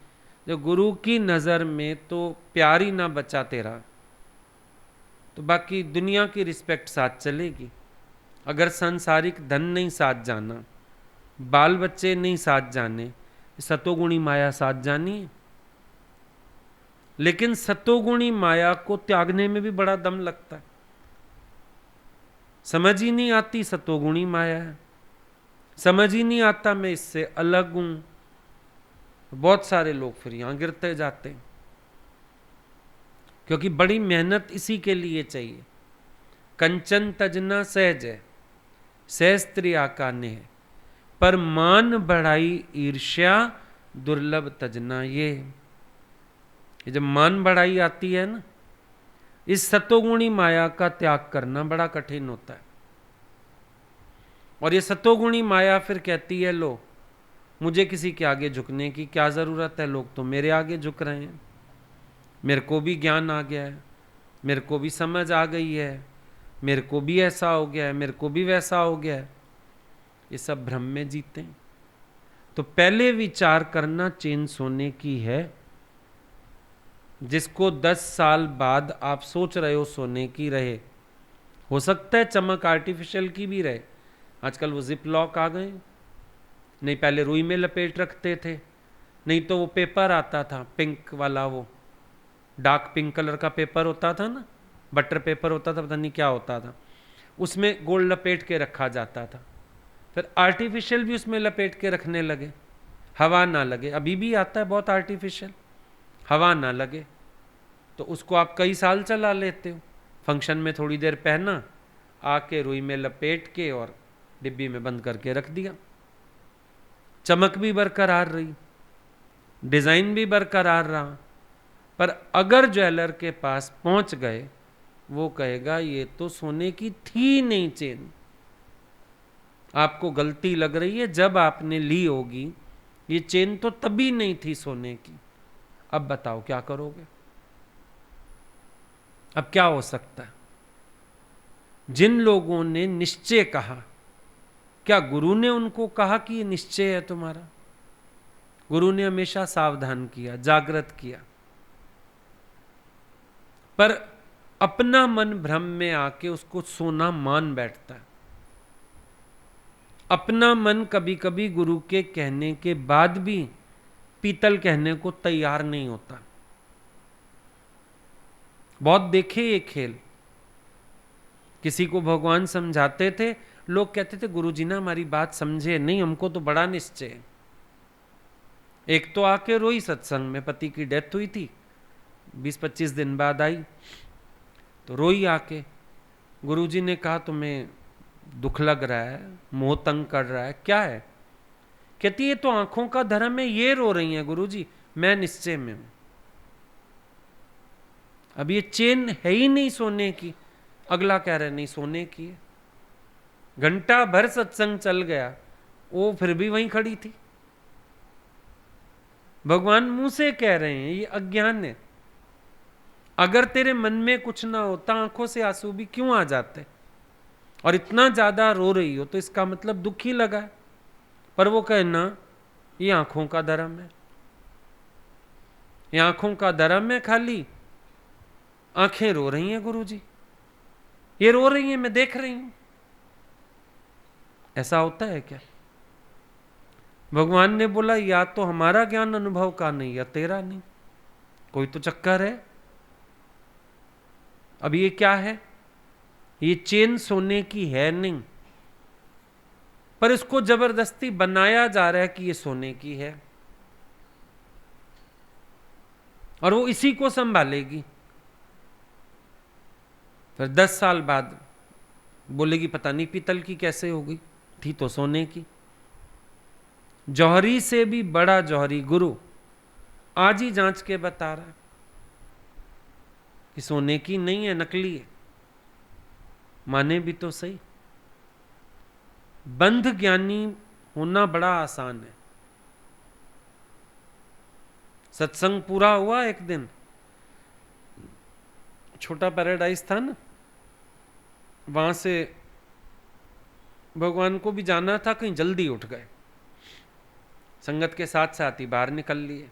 जो गुरु की नज़र में तो प्यार ही ना बचा तेरा, तो बाकी दुनिया की रिस्पेक्ट साथ चलेगी। अगर सांसारिक धन नहीं साथ जाना, बाल बच्चे नहीं साथ जाने, सतोगुणी माया साथ जानी है। लेकिन सतोगुणी माया को त्यागने में भी बड़ा दम लगता है। समझ ही नहीं आती सतोगुणी माया है, समझ ही नहीं आता मैं इससे अलग हूं। बहुत सारे लोग फिर यहां गिरते जाते हैं, क्योंकि बड़ी मेहनत इसी के लिए चाहिए। कंचन तजना सहज है, सहज स्त्री आकाने है, पर मान बढ़ाई ईर्ष्या दुर्लभ तजना। ये जब मान बढ़ाई आती है ना, इस सतोगुणी माया का त्याग करना बड़ा कठिन होता है। और ये सतोगुणी माया फिर कहती है, लो मुझे किसी के आगे झुकने की क्या जरूरत है, लोग तो मेरे आगे झुक रहे हैं, मेरे को भी ज्ञान आ गया है, मेरे को भी समझ आ गई है, मेरे को भी ऐसा हो गया है, मेरे को भी वैसा हो गया है। ये सब भ्रम में जीते हैं। तो पहले विचार करना चैन सोने की है। जिसको 10 साल बाद आप सोच रहे हो सोने की रहे, हो सकता है चमक आर्टिफिशियल की भी रहे। आजकल वो जिप लॉक आ गए, नहीं पहले रुई में लपेट रखते थे, नहीं तो वो पेपर आता था पिंक वाला, वो डार्क पिंक कलर का पेपर होता था ना, बटर पेपर होता था, पता नहीं क्या होता था, उसमें गोल्ड लपेट के रखा जाता था। फिर आर्टिफिशियल भी उसमें लपेट के रखने लगे, हवा ना लगे। अभी भी आता है बहुत आर्टिफिशियल, हवा ना लगे, तो उसको आप कई साल चला लेते हो। फंक्शन में थोड़ी देर पहना, आके रुई में लपेट के और डिब्बी में बंद करके रख दिया। चमक भी बरकरार रही, डिजाइन भी बरकरार रहा। पर अगर ज्वेलर के पास पहुंच गए, वो कहेगा ये तो सोने की थी नहीं चेन, आपको गलती लग रही है, जब आपने ली होगी ये चेन तो तभी नहीं थी सोने की। अब बताओ क्या करोगे? अब क्या हो सकता है? जिन लोगों ने निश्चय कहा, क्या गुरु ने उनको कहा कि ये निश्चय है तुम्हारा? गुरु ने हमेशा सावधान किया, जागृत किया। पर अपना मन भ्रम में आके उसको सोना मान बैठता है। अपना मन कभी कभी गुरु के कहने के बाद भी पीतल कहने को तैयार नहीं होता। बहुत देखे ये खेल। किसी को भगवान समझाते थे, लोग कहते थे गुरुजी ना हमारी बात समझे नहीं, हमको तो बड़ा निश्चय है। एक तो आके रोई सत्संग में, पति की डेथ हुई थी, 20-25 दिन बाद आई, तो रोई आके। गुरुजी ने कहा तुम्हें दुख लग रहा है, मोह तंग कर रहा है, क्या है? कहती है तो आंखों का धर्म है, ये रो रही है गुरुजी, मैं निश्चय में हूं। अब ये चेन है ही नहीं सोने की, अगला कह रहे नहीं सोने की है। घंटा भर सत्संग चल गया, वो फिर भी वहीं खड़ी थी। भगवान मुंह से कह रहे हैं ये अज्ञान है। अगर तेरे मन में कुछ ना होता, आंखों से आंसू भी क्यों आ जाते? और इतना ज्यादा रो रही हो तो इसका मतलब दुख ही लगा है। पर वो कहना ये आंखों का धर्म है, ये आंखों का धर्म है। खाली आंखें रो रही हैं गुरुजी, ये रो रही हैं, मैं देख रही हूं। ऐसा होता है क्या? भगवान ने बोला या तो हमारा ज्ञान अनुभव का नहीं या तेरा नहीं, कोई तो चक्कर है। अब ये क्या है? ये चेन सोने की है नहीं, पर इसको जबरदस्ती बनाया जा रहा है कि ये सोने की है, और वो इसी को संभालेगी। फिर 10 साल बाद बोलेगी पता नहीं पीतल की कैसे हो गई, थी तो सोने की। जौहरी से भी बड़ा जौहरी गुरु आज ही जांच के बता रहा है कि सोने की नहीं है, नकली है। माने भी तो सही। बंध ज्ञानी होना बड़ा आसान है। सत्संग पूरा हुआ, एक दिन छोटा पैराडाइज था ना, वहां से भगवान को भी जाना था, कहीं जल्दी उठ गए, संगत के साथ साथ ही बाहर निकल लिए।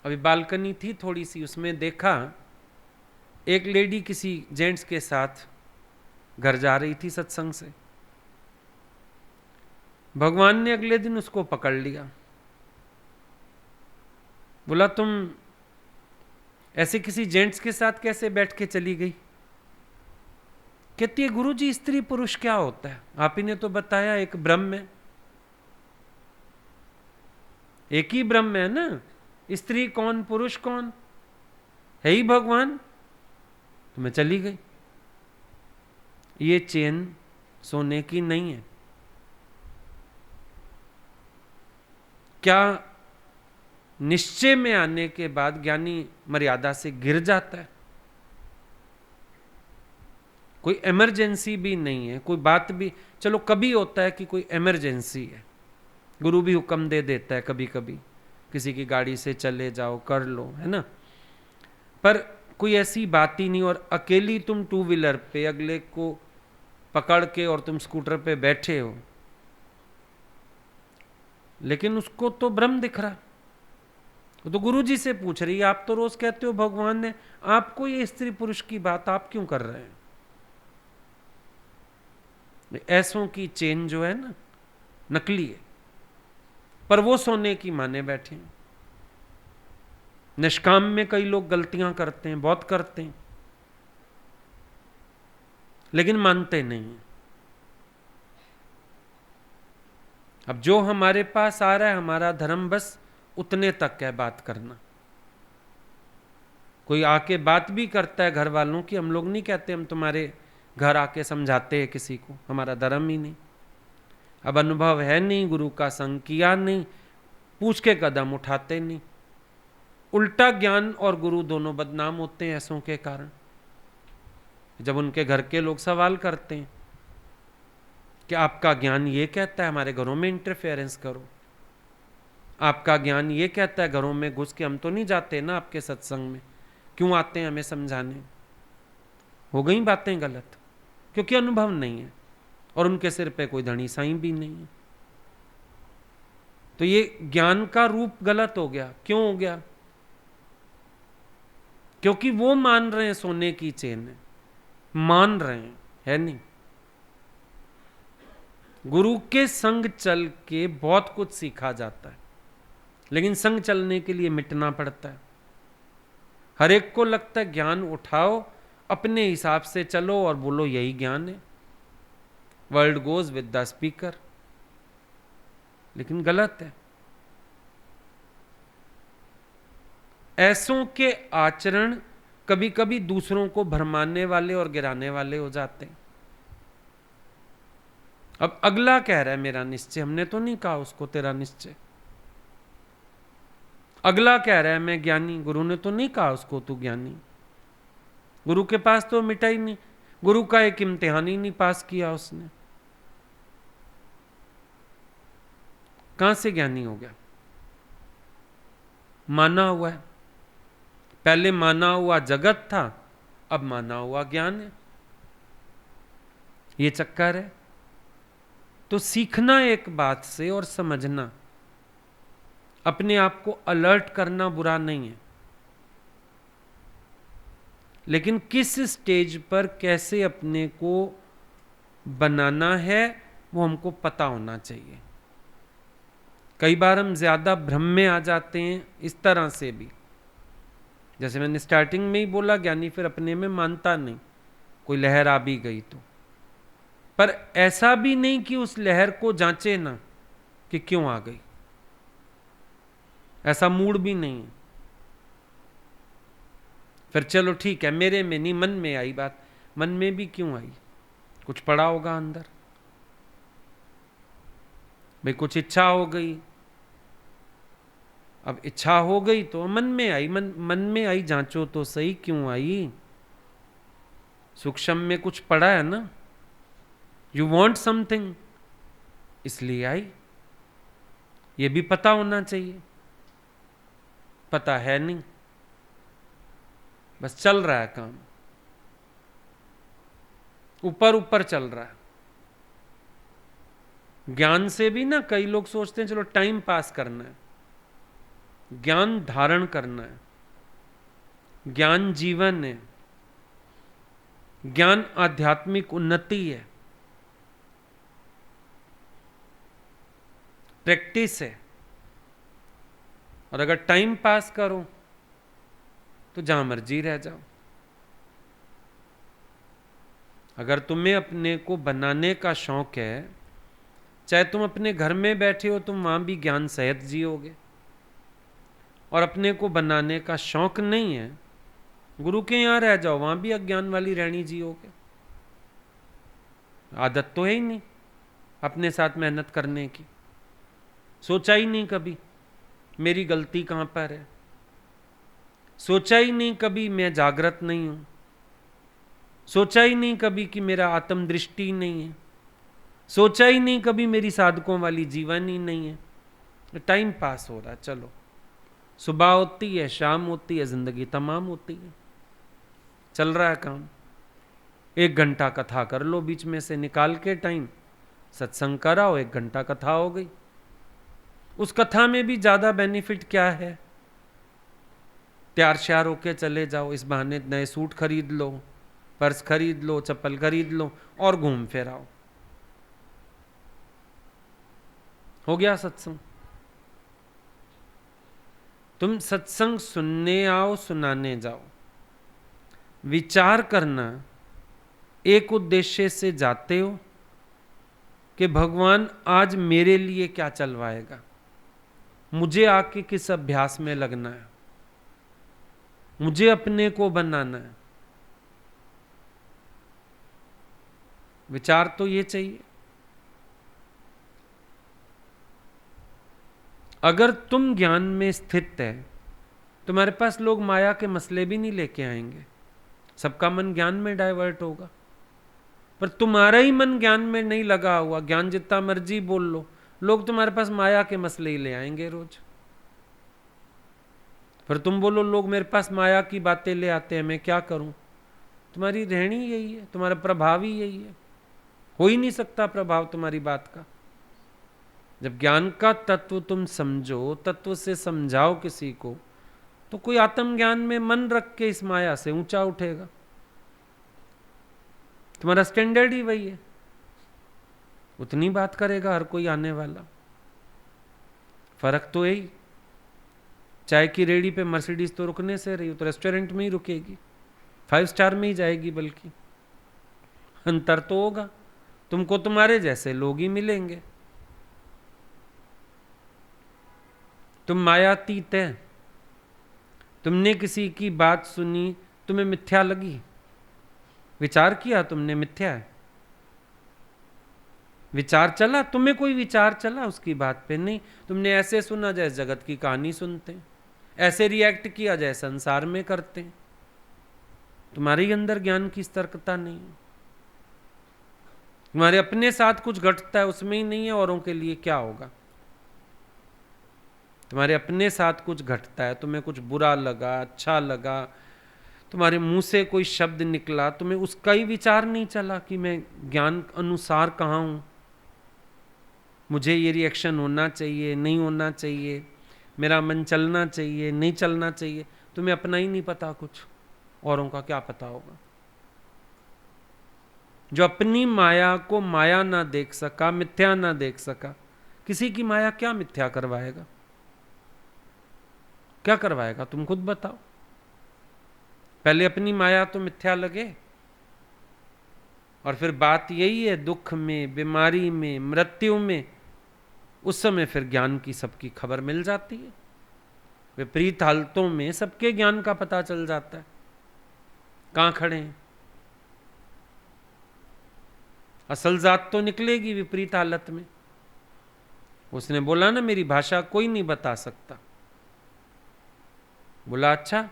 अभी बालकनी थी थोड़ी सी, उसमें देखा एक लेडी किसी जेंट्स के साथ घर जा रही थी सत्संग से। भगवान ने अगले दिन उसको पकड़ लिया, बोला तुम ऐसे किसी जेंट्स के साथ कैसे बैठ के चली गई? कहती है गुरुजी स्त्री पुरुष क्या होता है? आप ही ने तो बताया एक ब्रह्म है, एक ही ब्रह्म है ना, स्त्री कौन पुरुष कौन, है ही भगवान। तो मैं चली गई। ये चेन सोने की नहीं है। क्या निश्चय में आने के बाद ज्ञानी मर्यादा से गिर जाता है? कोई इमरजेंसी भी नहीं है, कोई बात भी, चलो कभी होता है कि कोई इमरजेंसी है, गुरु भी हुक्म दे देता है कभी कभी, किसी की गाड़ी से चले जाओ कर लो, है ना, पर कोई ऐसी बात ही नहीं। और अकेली तुम टू व्हीलर पे अगले को पकड़ के और तुम स्कूटर पे बैठे हो, लेकिन उसको तो ब्रह्म दिख रहा। तो गुरु जी से पूछ रही है, आप तो रोज कहते हो भगवान ने, आपको ये स्त्री पुरुष की बात आप क्यों कर रहे हैं? ऐसों की चेन जो है ना नकली है, पर वो सोने की माने बैठे हैं। निष्काम में कई लोग गलतियां करते हैं, बहुत करते हैं, लेकिन मानते नहीं हैं। अब जो हमारे पास आ रहा है, हमारा धर्म बस उतने तक है बात करना। कोई आके बात भी करता है घर वालों की, हम लोग नहीं कहते हम तुम्हारे घर आके समझाते हैं किसी को, हमारा धर्म ही नहीं। अब अनुभव है नहीं, गुरु का संग किया नहीं, पूछ के कदम उठाते नहीं। उल्टा ज्ञान और गुरु दोनों बदनाम होते हैं ऐसों के कारण। जब उनके घर के लोग सवाल करते हैं कि आपका ज्ञान ये कहता है हमारे घरों में इंटरफेरेंस करो, आपका ज्ञान ये कहता है घरों में घुस के, हम तो नहीं जाते ना आपके सत्संग में, क्यों आते हैं हमें समझाने? हो गई बातें गलत, क्योंकि अनुभव नहीं है और उनके सिर पे कोई धनी साईं भी नहीं है। तो ये ज्ञान का रूप गलत हो गया। क्यों हो गया? क्योंकि वो मान रहे हैं सोने की चेन है, मान रहे हैं, है नहीं। गुरु के संग चल के बहुत कुछ सीखा जाता है, लेकिन संग चलने के लिए मिटना पड़ता है। हर एक को लगता है ज्ञान उठाओ, अपने हिसाब से चलो और बोलो यही ज्ञान है, world goes with the speaker, लेकिन गलत है। ऐसों के आचरण कभी कभी दूसरों को भरमाने वाले और गिराने वाले हो जाते हैं। अब अगला कह रहा है मेरा निश्चय, हमने तो नहीं कहा उसको तेरा निश्चय। अगला कह रहा है मैं ज्ञानी, गुरु ने तो नहीं कहा उसको तू ज्ञानी। गुरु के पास तो मिटा ही नहीं, गुरु का एक इम्तिहान ही नहीं पास किया उसने, कहां से ज्ञानी हो गया? माना हुआ है, पहले माना हुआ जगत था, अब माना हुआ ज्ञान है, ये चक्कर है। तो सीखना एक बात से और समझना, अपने आप को अलर्ट करना बुरा नहीं है, लेकिन किस स्टेज पर कैसे अपने को बनाना है वो हमको पता होना चाहिए। कई बार हम ज्यादा भ्रम में आ जाते हैं इस तरह से भी, जैसे मैंने स्टार्टिंग में ही बोला, ज्ञानी फिर अपने में मानता नहीं, कोई लहर आ भी गई तो, पर ऐसा भी नहीं कि उस लहर को जांचे ना कि क्यों आ गई, ऐसा मूड भी नहीं है। फिर चलो ठीक है, मेरे में नहीं, मन में आई बात, मन में भी क्यों आई? कुछ पड़ा होगा अंदर, भाई कुछ इच्छा हो गई, अब इच्छा हो गई तो मन में आई, मन में आई, जांचो तो सही क्यों आई। सूक्ष्म में कुछ पड़ा है ना, यू वॉन्ट समथिंग, इसलिए आई, ये भी पता होना चाहिए। पता है नहीं, बस चल रहा है काम, ऊपर ऊपर चल रहा है। ज्ञान से भी ना कई लोग सोचते हैं चलो टाइम पास करना है, ज्ञान धारण करना है, ज्ञान जीवन है। ज्ञान आध्यात्मिक उन्नति है, प्रैक्टिस है। और अगर टाइम पास करो तो जहां मर्जी रह जाओ। अगर तुम्हें अपने को बनाने का शौक है, चाहे तुम अपने घर में बैठे हो, तुम वहां भी ज्ञान सहित जियोगे। और अपने को बनाने का शौक नहीं है, गुरु के यहां रह जाओ, वहां भी अज्ञान वाली रहनी जियोगे। आदत तो है ही नहीं अपने साथ मेहनत करने की। सोचा ही नहीं कभी मेरी गलती कहां पर है, सोचा ही नहीं कभी मैं जागृत नहीं हूं, सोचा ही नहीं कभी कि मेरा आत्मदृष्टि नहीं है, सोचा ही नहीं कभी मेरी साधकों वाली जीवन ही नहीं है। टाइम पास हो रहा है, चलो सुबह होती है, शाम होती है, जिंदगी तमाम होती है, चल रहा है काम। 1 घंटा कथा कर लो बीच में से निकाल के टाइम, सत्संग कराओ, 1 घंटा कथा हो गई। उस कथा में भी ज्यादा बेनिफिट क्या है? तैयार श्यार होके चले जाओ, इस बहाने नए सूट खरीद लो, पर्स खरीद लो, चप्पल खरीद लो और घूम फिर आओ, हो गया सत्संग। तुम सत्संग सुनने आओ, सुनाने जाओ, विचार करना एक उद्देश्य से जाते हो कि भगवान आज मेरे लिए क्या चलवाएगा, मुझे आके किस अभ्यास में लगना है, मुझे अपने को बनाना है। विचार तो ये चाहिए। अगर तुम ज्ञान में स्थित है, तुम्हारे पास लोग माया के मसले भी नहीं लेके आएंगे, सबका मन ज्ञान में डाइवर्ट होगा। पर तुम्हारा ही मन ज्ञान में नहीं लगा हुआ, ज्ञान जितना मर्जी बोल लो, लोग तुम्हारे पास माया के मसले ही ले आएंगे रोज। पर तुम बोलो लोग मेरे पास माया की बातें ले आते हैं, मैं क्या करूं? तुम्हारी रहनी यही है, तुम्हारा प्रभाव ही यही है, हो ही नहीं सकता प्रभाव तुम्हारी बात का। जब ज्ञान का तत्व तुम समझो, तत्व से समझाओ किसी को, तो कोई आत्मज्ञान में मन रख के इस माया से ऊंचा उठेगा। तुम्हारा स्टैंडर्ड ही वही है, उतनी बात करेगा हर कोई आने वाला। फर्क तो यही, चाय की रेडी पे मर्सिडीज तो रुकने से रही, तो रेस्टोरेंट में ही रुकेगी, 5 स्टार में ही जाएगी। बल्कि अंतर तो होगा, तुमको तुम्हारे जैसे लोग ही मिलेंगे। तुम मायातीत है, तुमने किसी की बात सुनी, तुम्हें मिथ्या लगी, विचार किया तुमने मिथ्या है, विचार चला, तुम्हें कोई विचार चला उसकी बात पे? नहीं, तुमने ऐसे सुना जैसे जगत की कहानी सुनते हैं, ऐसे रिएक्ट किया जैसे संसार में करते हैं। तुम्हारे ही अंदर ज्ञान की सतर्कता नहीं है, तुम्हारे अपने साथ कुछ घटता है उसमें ही नहीं है, औरों के लिए क्या होगा? तुम्हारे अपने साथ कुछ घटता है, तुम्हें कुछ बुरा लगा, अच्छा लगा, तुम्हारे मुंह से कोई शब्द निकला, तुम्हें उसका ही विचार नहीं चला कि मैं ज्ञान अनुसार कहाँ हूं, मुझे ये रिएक्शन होना चाहिए, नहीं होना चाहिए, मेरा मन चलना चाहिए, नहीं चलना चाहिए। तुम्हें अपना ही नहीं पता कुछ, औरों का क्या पता होगा? जो अपनी माया को माया ना देख सका, मिथ्या ना देख सका, किसी की माया क्या मिथ्या करवाएगा? क्या करवाएगा? तुम खुद बताओ। पहले अपनी माया तो मिथ्या लगे, और फिर बात यही है, दुख में, बीमारी में, मृत्यु में, उस समय फिर ज्ञान की सबकी खबर मिल जाती है। विपरीत हालतों में सबके ज्ञान का पता चल जाता है, कहां खड़े हैं। असल जात तो निकलेगी विपरीत हालत में। उसने बोला ना, मेरी भाषा कोई नहीं बता सकता। बोला अच्छा।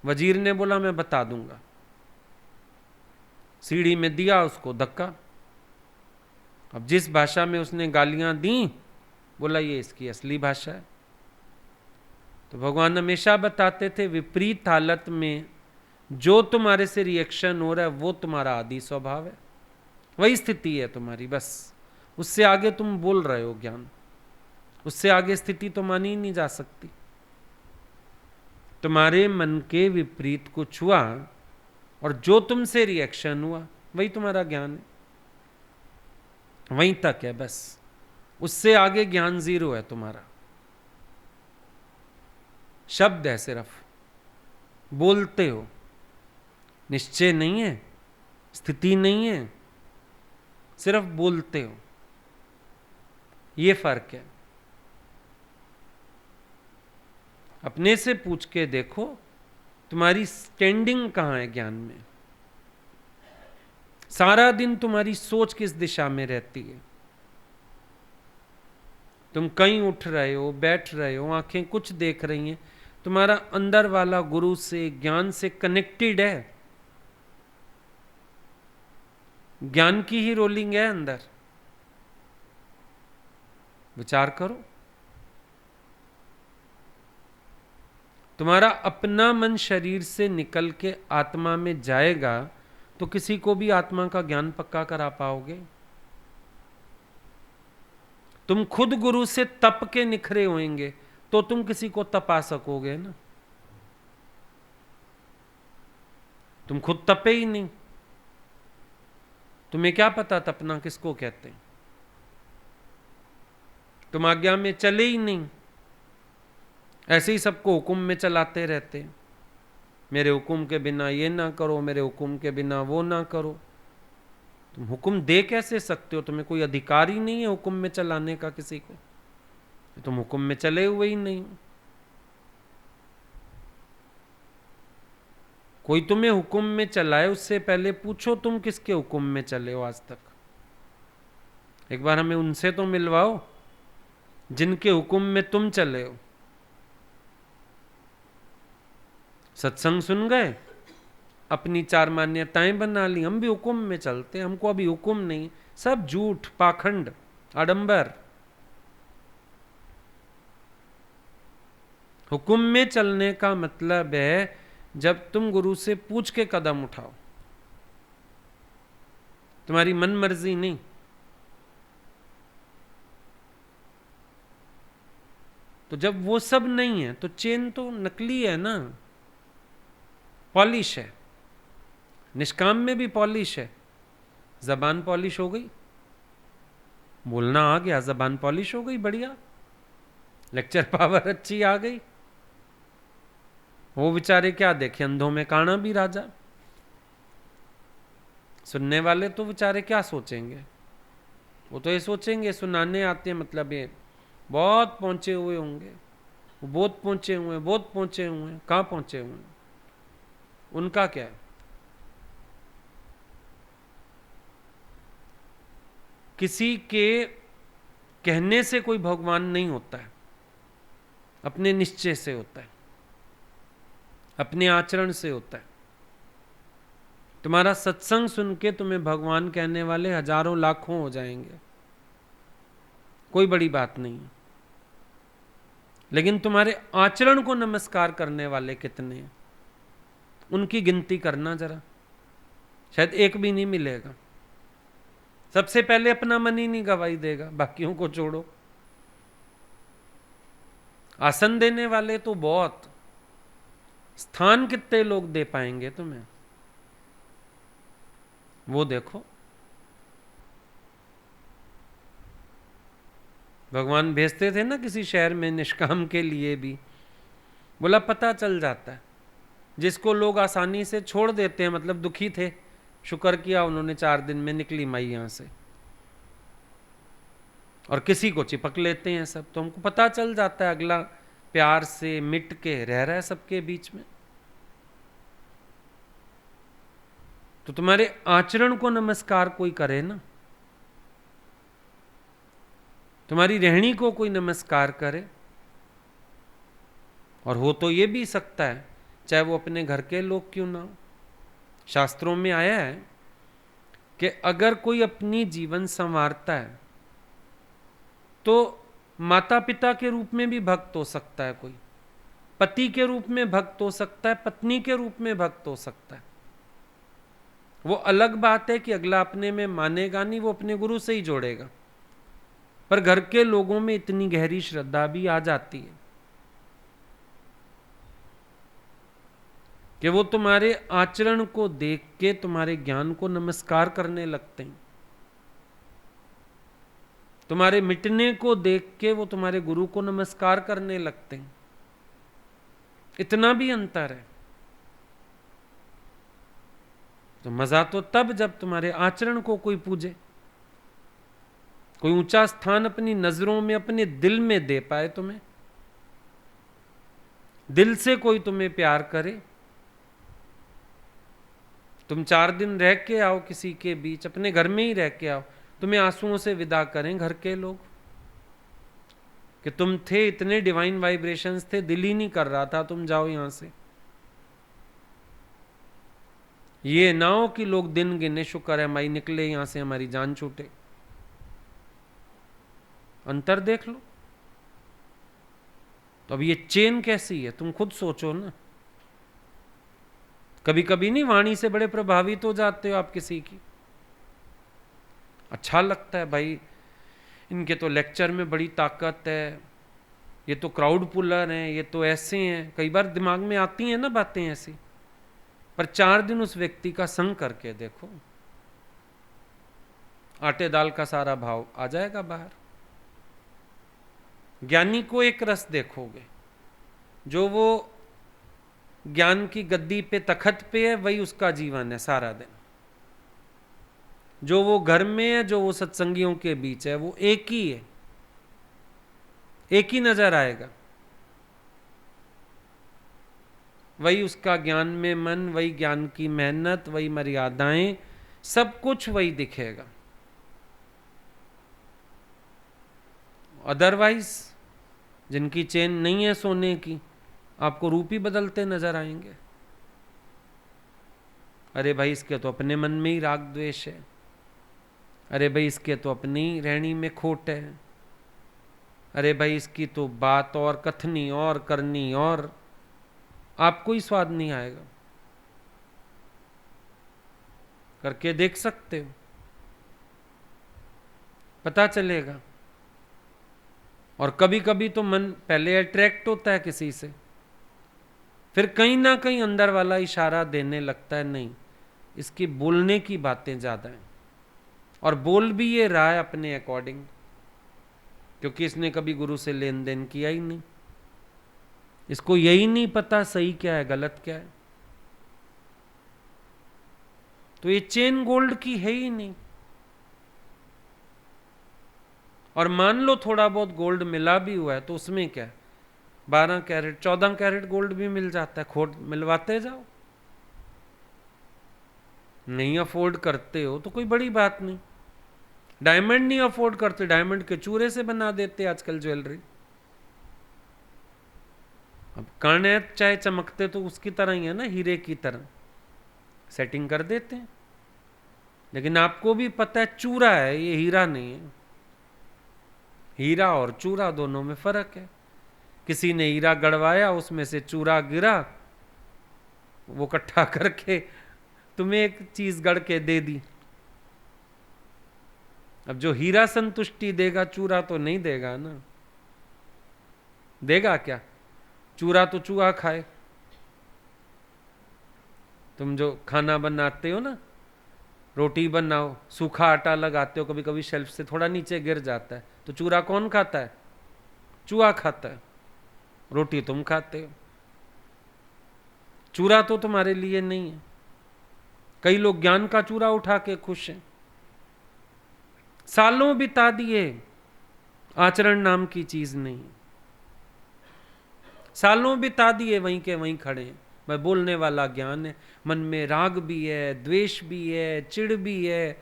वजीर ने बोला मैं बता दूंगा। सीढ़ी में दिया उसको धक्का। अब जिस भाषा में उसने गालियां दी, बोला ये इसकी असली भाषा है। तो भगवान हमेशा बताते थे, विपरीत हालत में जो तुम्हारे से रिएक्शन हो रहा है वो तुम्हारा आदि स्वभाव है, वही स्थिति है तुम्हारी। बस उससे आगे तुम बोल रहे हो ज्ञान, उससे आगे स्थिति तो मानी ही नहीं जा सकती। तुम्हारे मन के विपरीत कुछ हुआ और जो तुमसे रिएक्शन हुआ वही तुम्हारा ज्ञान है, वहीं तक है बस। उससे आगे ज्ञान जीरो है तुम्हारा। शब्द है, सिर्फ बोलते हो, निश्चय नहीं है, स्थिति नहीं है, सिर्फ बोलते हो। ये फर्क है। अपने से पूछ के देखो तुम्हारी स्टैंडिंग कहां है ज्ञान में। सारा दिन तुम्हारी सोच किस दिशा में रहती है? तुम कहीं उठ रहे हो, बैठ रहे हो, आंखें कुछ देख रही हैं, तुम्हारा अंदर वाला गुरु से, ज्ञान से कनेक्टेड है? ज्ञान की ही रोलिंग है अंदर। विचार करो। तुम्हारा अपना मन शरीर से निकल के आत्मा में जाएगा तो किसी को भी आत्मा का ज्ञान पक्का करा पाओगे? तुम खुद गुरु से तप के निखरे होंगे तो तुम किसी को तपा सकोगे ना। तुम खुद तपे ही नहीं, तुम्हें क्या पता तपना किसको कहते हैं? तुम आज्ञा में चले ही नहीं, ऐसे ही सबको हुक्म में चलाते रहते। मेरे हुक्म के बिना ये ना करो, मेरे हुक्म के बिना वो ना करो। तुम हुक्म दे कैसे सकते हो? तुम्हें कोई अधिकार ही नहीं है हुक्म में चलाने का किसी को। तुम हुक्म में चले हुए ही नहीं। कोई तुम्हें हुक्म में चलाए उससे पहले पूछो तुम किसके हुक्म में चले हो आज तक। एक बार हमें उनसे तो मिलवाओ जिनके हुक्म में तुम चले हो। सत्संग सुन गए, अपनी चार मान्यताएं बना ली, हम भी हुक्म में चलते हैं, हमको अभी हुक्म नहीं। सब झूठ, पाखंड, आडंबर। हुक्म में चलने का मतलब है जब तुम गुरु से पूछ के कदम उठाओ, तुम्हारी मन मर्जी नहीं। तो जब वो सब नहीं है तो चेन तो नकली है ना, पॉलिश है। निष्काम में भी पॉलिश है। जबान पॉलिश हो गई, बोलना आ गया, जबान पॉलिश हो गई, बढ़िया, लेक्चर पावर अच्छी आ गई। वो बेचारे क्या देखे, अंधों में काना भी राजा। सुनने वाले तो बेचारे क्या सोचेंगे? वो तो ये सोचेंगे सुनाने आते हैं मतलब ये बहुत पहुंचे हुए होंगे, वो बहुत पहुंचे हुए हैं, बहुत पहुंचे हुए हैं। कहाँ पहुंचे हुए हैं? उनका क्या है? किसी के कहने से कोई भगवान नहीं होता है, अपने निश्चय से होता है, अपने आचरण से होता है। तुम्हारा सत्संग सुन के तुम्हें भगवान कहने वाले हजारों लाखों हो जाएंगे, कोई बड़ी बात नहीं। लेकिन तुम्हारे आचरण को नमस्कार करने वाले कितने हैं, उनकी गिनती करना जरा, शायद एक भी नहीं मिलेगा। सबसे पहले अपना मन ही नहीं गवाही देगा, बाकियों को छोड़ो। आसन देने वाले तो बहुत, स्थान कितने लोग दे पाएंगे तुम्हें, वो देखो। भगवान भेजते थे ना किसी शहर में निष्काम के लिए भी, बोला पता चल जाता है। जिसको लोग आसानी से छोड़ देते हैं, मतलब दुखी थे, शुक्र किया उन्होंने 4 दिन में निकली माई यहां से, और किसी को चिपक लेते हैं सब, तो हमको पता चल जाता है अगला प्यार से मिट के रह रहा है सबके बीच में। तो तुम्हारे आचरण को नमस्कार कोई करे ना, तुम्हारी रहनी को कोई नमस्कार करे। और हो तो ये भी सकता है चाहे वो अपने घर के लोग क्यों ना हो। शास्त्रों में आया है कि अगर कोई अपनी जीवन संवारता है तो माता पिता के रूप में भी भक्त हो सकता है, कोई पति के रूप में भक्त हो सकता है, पत्नी के रूप में भक्त हो सकता है। वो अलग बात है कि अगला अपने में मानेगा नहीं, वो अपने गुरु से ही जोड़ेगा। पर घर के लोगों में इतनी गहरी श्रद्धा भी आ जाती है कि वो तुम्हारे आचरण को देख के तुम्हारे ज्ञान को नमस्कार करने लगते हैं। तुम्हारे मिटने को देख के वो तुम्हारे गुरु को नमस्कार करने लगते हैं। इतना भी अंतर है। तो मजा तो तब जब तुम्हारे आचरण को कोई पूजे, कोई ऊंचा स्थान अपनी नजरों में, अपने दिल में दे पाए तुम्हें, दिल से कोई तुम्हें प्यार करे। तुम 4 दिन रह के आओ किसी के बीच, अपने घर में ही रह के आओ, तुम्हें आंसुओं से विदा करें घर के लोग कि तुम थे, इतने डिवाइन वाइब्रेशंस थे, दिल ही नहीं कर रहा था तुम जाओ यहां से। ये ना हो कि लोग दिन गिने, शुक्र है हमारी निकले यहां से, हमारी जान छूटे। अंतर देख लो। तो अब ये चेन कैसी है तुम खुद सोचो ना। कभी कभी नहीं वाणी से बड़े प्रभावित हो जाते हो आप किसी की, अच्छा लगता है भाई, इनके तो लेक्चर में बड़ी ताकत है, ये तो क्राउड पुलर हैं, ये तो ऐसे हैं। कई बार दिमाग में आती हैं ना बातें ऐसी, पर 4 दिन उस व्यक्ति का संग करके देखो, आटे दाल का सारा भाव आ जाएगा बाहर। ज्ञानी को एक रस देखोगे, जो वो ज्ञान की गद्दी पे, तखत पे है, वही उसका जीवन है सारा दिन। जो वो घर में है, जो वो सत्संगियों के बीच है, वो एक ही है, एक ही नजर आएगा। वही उसका ज्ञान में मन, वही ज्ञान की मेहनत, वही मर्यादाएं, सब कुछ वही दिखेगा। अदरवाइज जिनकी चेन नहीं है सोने की, आपको रूप ही बदलते नजर आएंगे। अरे भाई इसके तो अपने मन में ही राग द्वेष है, अरे भाई इसके तो अपनी रहनी में खोट है, अरे भाई इसकी तो बात और कथनी और करनी और, आपको ही स्वाद नहीं आएगा। करके देख सकते हो, पता चलेगा। और कभी कभी तो मन पहले अट्रैक्ट होता है किसी से, फिर कहीं ना कहीं अंदर वाला इशारा देने लगता है, नहीं इसकी बोलने की बातें ज्यादा हैं, और बोल भी ये रहा है अपने अकॉर्डिंग, क्योंकि इसने कभी गुरु से लेन देन किया ही नहीं, इसको यही नहीं पता सही क्या है गलत क्या है। तो ये चेन गोल्ड की है ही नहीं। और मान लो थोड़ा बहुत गोल्ड मिला भी हुआ है तो उसमें क्या है, 12 कैरेट 14 कैरेट गोल्ड भी मिल जाता है, खोट मिलवाते जाओ। नहीं अफोर्ड करते हो तो कोई बड़ी बात नहीं। डायमंड नहीं अफोर्ड करते, डायमंड के चूरे से बना देते आजकल ज्वेलरी। अब कर्ण चाहे चमकते तो उसकी तरह ही है ना, हीरे की तरह सेटिंग कर देते हैं। लेकिन आपको भी पता है चूरा है, ये हीरा नहीं है। हीरा और चूरा दोनों में फर्क है। किसी ने हीरा गड़वाया, उसमें से चूरा गिरा, वो इकट्ठा करके तुम्हें एक चीज गढ़ के दे दी। अब जो हीरा संतुष्टि देगा, चूरा तो नहीं देगा ना। देगा क्या? चूरा तो चूहा खाए। तुम जो खाना बनाते हो ना, रोटी बनाओ, सूखा आटा लगाते हो, कभी कभी शेल्फ से थोड़ा नीचे गिर जाता है, तो चूरा कौन खाता है? चूहा खाता है। रोटी तुम खाते हो, चूरा तो तुम्हारे लिए नहीं है। कई लोग ज्ञान का चूरा उठा के खुश हैं। सालों बिता दिए, आचरण नाम की चीज नहीं। सालों बिता दिए वहीं के वहीं खड़े हैं। मैं बोलने वाला ज्ञान है, मन में राग भी है, द्वेष भी है, चिढ़ भी है,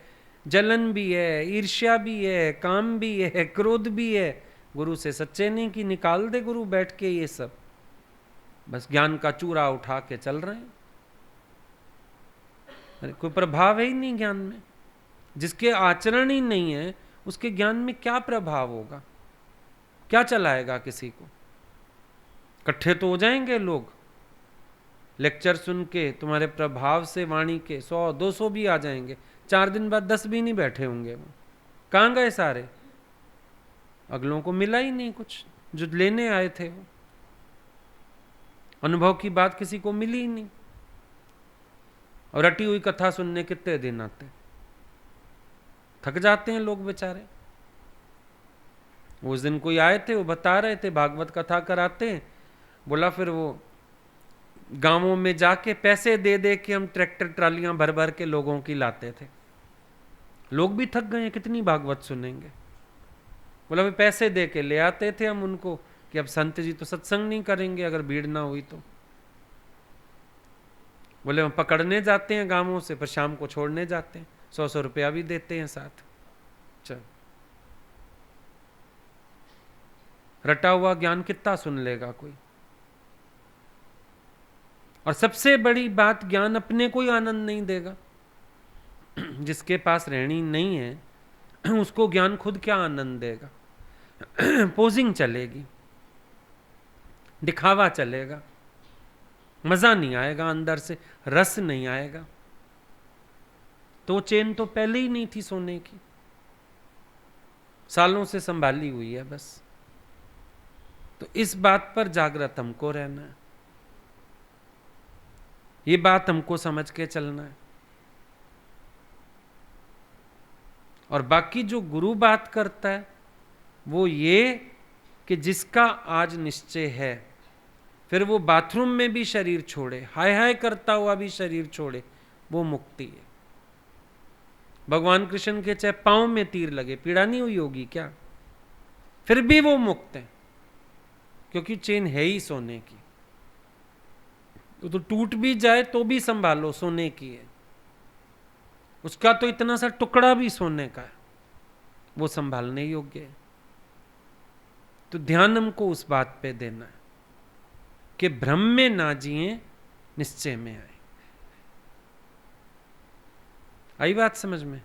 जलन भी है, ईर्ष्या भी है, काम भी है, क्रोध भी है। गुरु से सच्चे नहीं कि निकाल दे गुरु बैठ के ये सब, बस ज्ञान का चूरा उठा के चल रहे हैं। अरे कोई प्रभाव है ही नहीं ज्ञान में। जिसके आचरण ही नहीं है उसके ज्ञान में क्या प्रभाव होगा? क्या चलाएगा किसी को? इकट्ठे तो हो जाएंगे लोग लेक्चर सुन के, तुम्हारे प्रभाव से वाणी के 100-200 भी आ जाएंगे। 4 दिन बाद 10 भी नहीं बैठे होंगे। वो कहाँ गए सारे? अगलों को मिला ही नहीं कुछ जो लेने आए थे। वो अनुभव की बात किसी को मिली ही नहीं। और रटी हुई कथा सुनने कितने दिन आते, थक जाते हैं लोग बेचारे। उस दिन कोई आए थे, वो बता रहे थे भागवत कथा कराते हैं, बोला फिर वो गांवों में जाके पैसे दे दे के हम ट्रैक्टर ट्रालियां भर भर के लोगों की लाते थे। लोग भी थक गए हैं, कितनी भागवत सुनेंगे। बोला भाई पैसे दे के ले आते थे हम उनको कि अब संत जी तो सत्संग नहीं करेंगे अगर भीड़ ना हुई तो। बोले हम पकड़ने जाते हैं गांवों से, पर शाम को छोड़ने जाते हैं, 100-100 रुपया भी देते हैं साथ। चल, रटा हुआ ज्ञान कितना सुन लेगा कोई। और सबसे बड़ी बात, ज्ञान अपने को ही आनंद नहीं देगा। जिसके पास रहनी नहीं है उसको ज्ञान खुद क्या आनंद देगा। पोजिंग चलेगी, दिखावा चलेगा, मजा नहीं आएगा, अंदर से रस नहीं आएगा। तो चेन तो पहले ही नहीं थी सोने की, सालों से संभाली हुई है बस। तो इस बात पर जागृत हमको रहना है, ये बात हमको समझ के चलना है। और बाकी जो गुरु बात करता है वो ये कि जिसका आज निश्चय है, फिर वो बाथरूम में भी शरीर छोड़े, हाय हाय करता हुआ भी शरीर छोड़े, वो मुक्ति है। भगवान कृष्ण के चाहे पांव में तीर लगे, पीड़ा नहीं हुई होगी क्या, फिर भी वो मुक्त है, क्योंकि चेन है ही सोने की। तो टूट भी जाए तो भी संभालो, सोने की है। उसका तो इतना सा टुकड़ा भी सोने का है, वो संभालने योग्य है। तो ध्यान हमको उस बात पे देना है कि भ्रम में ना जिए, निश्चय में आए। आई बात समझ में?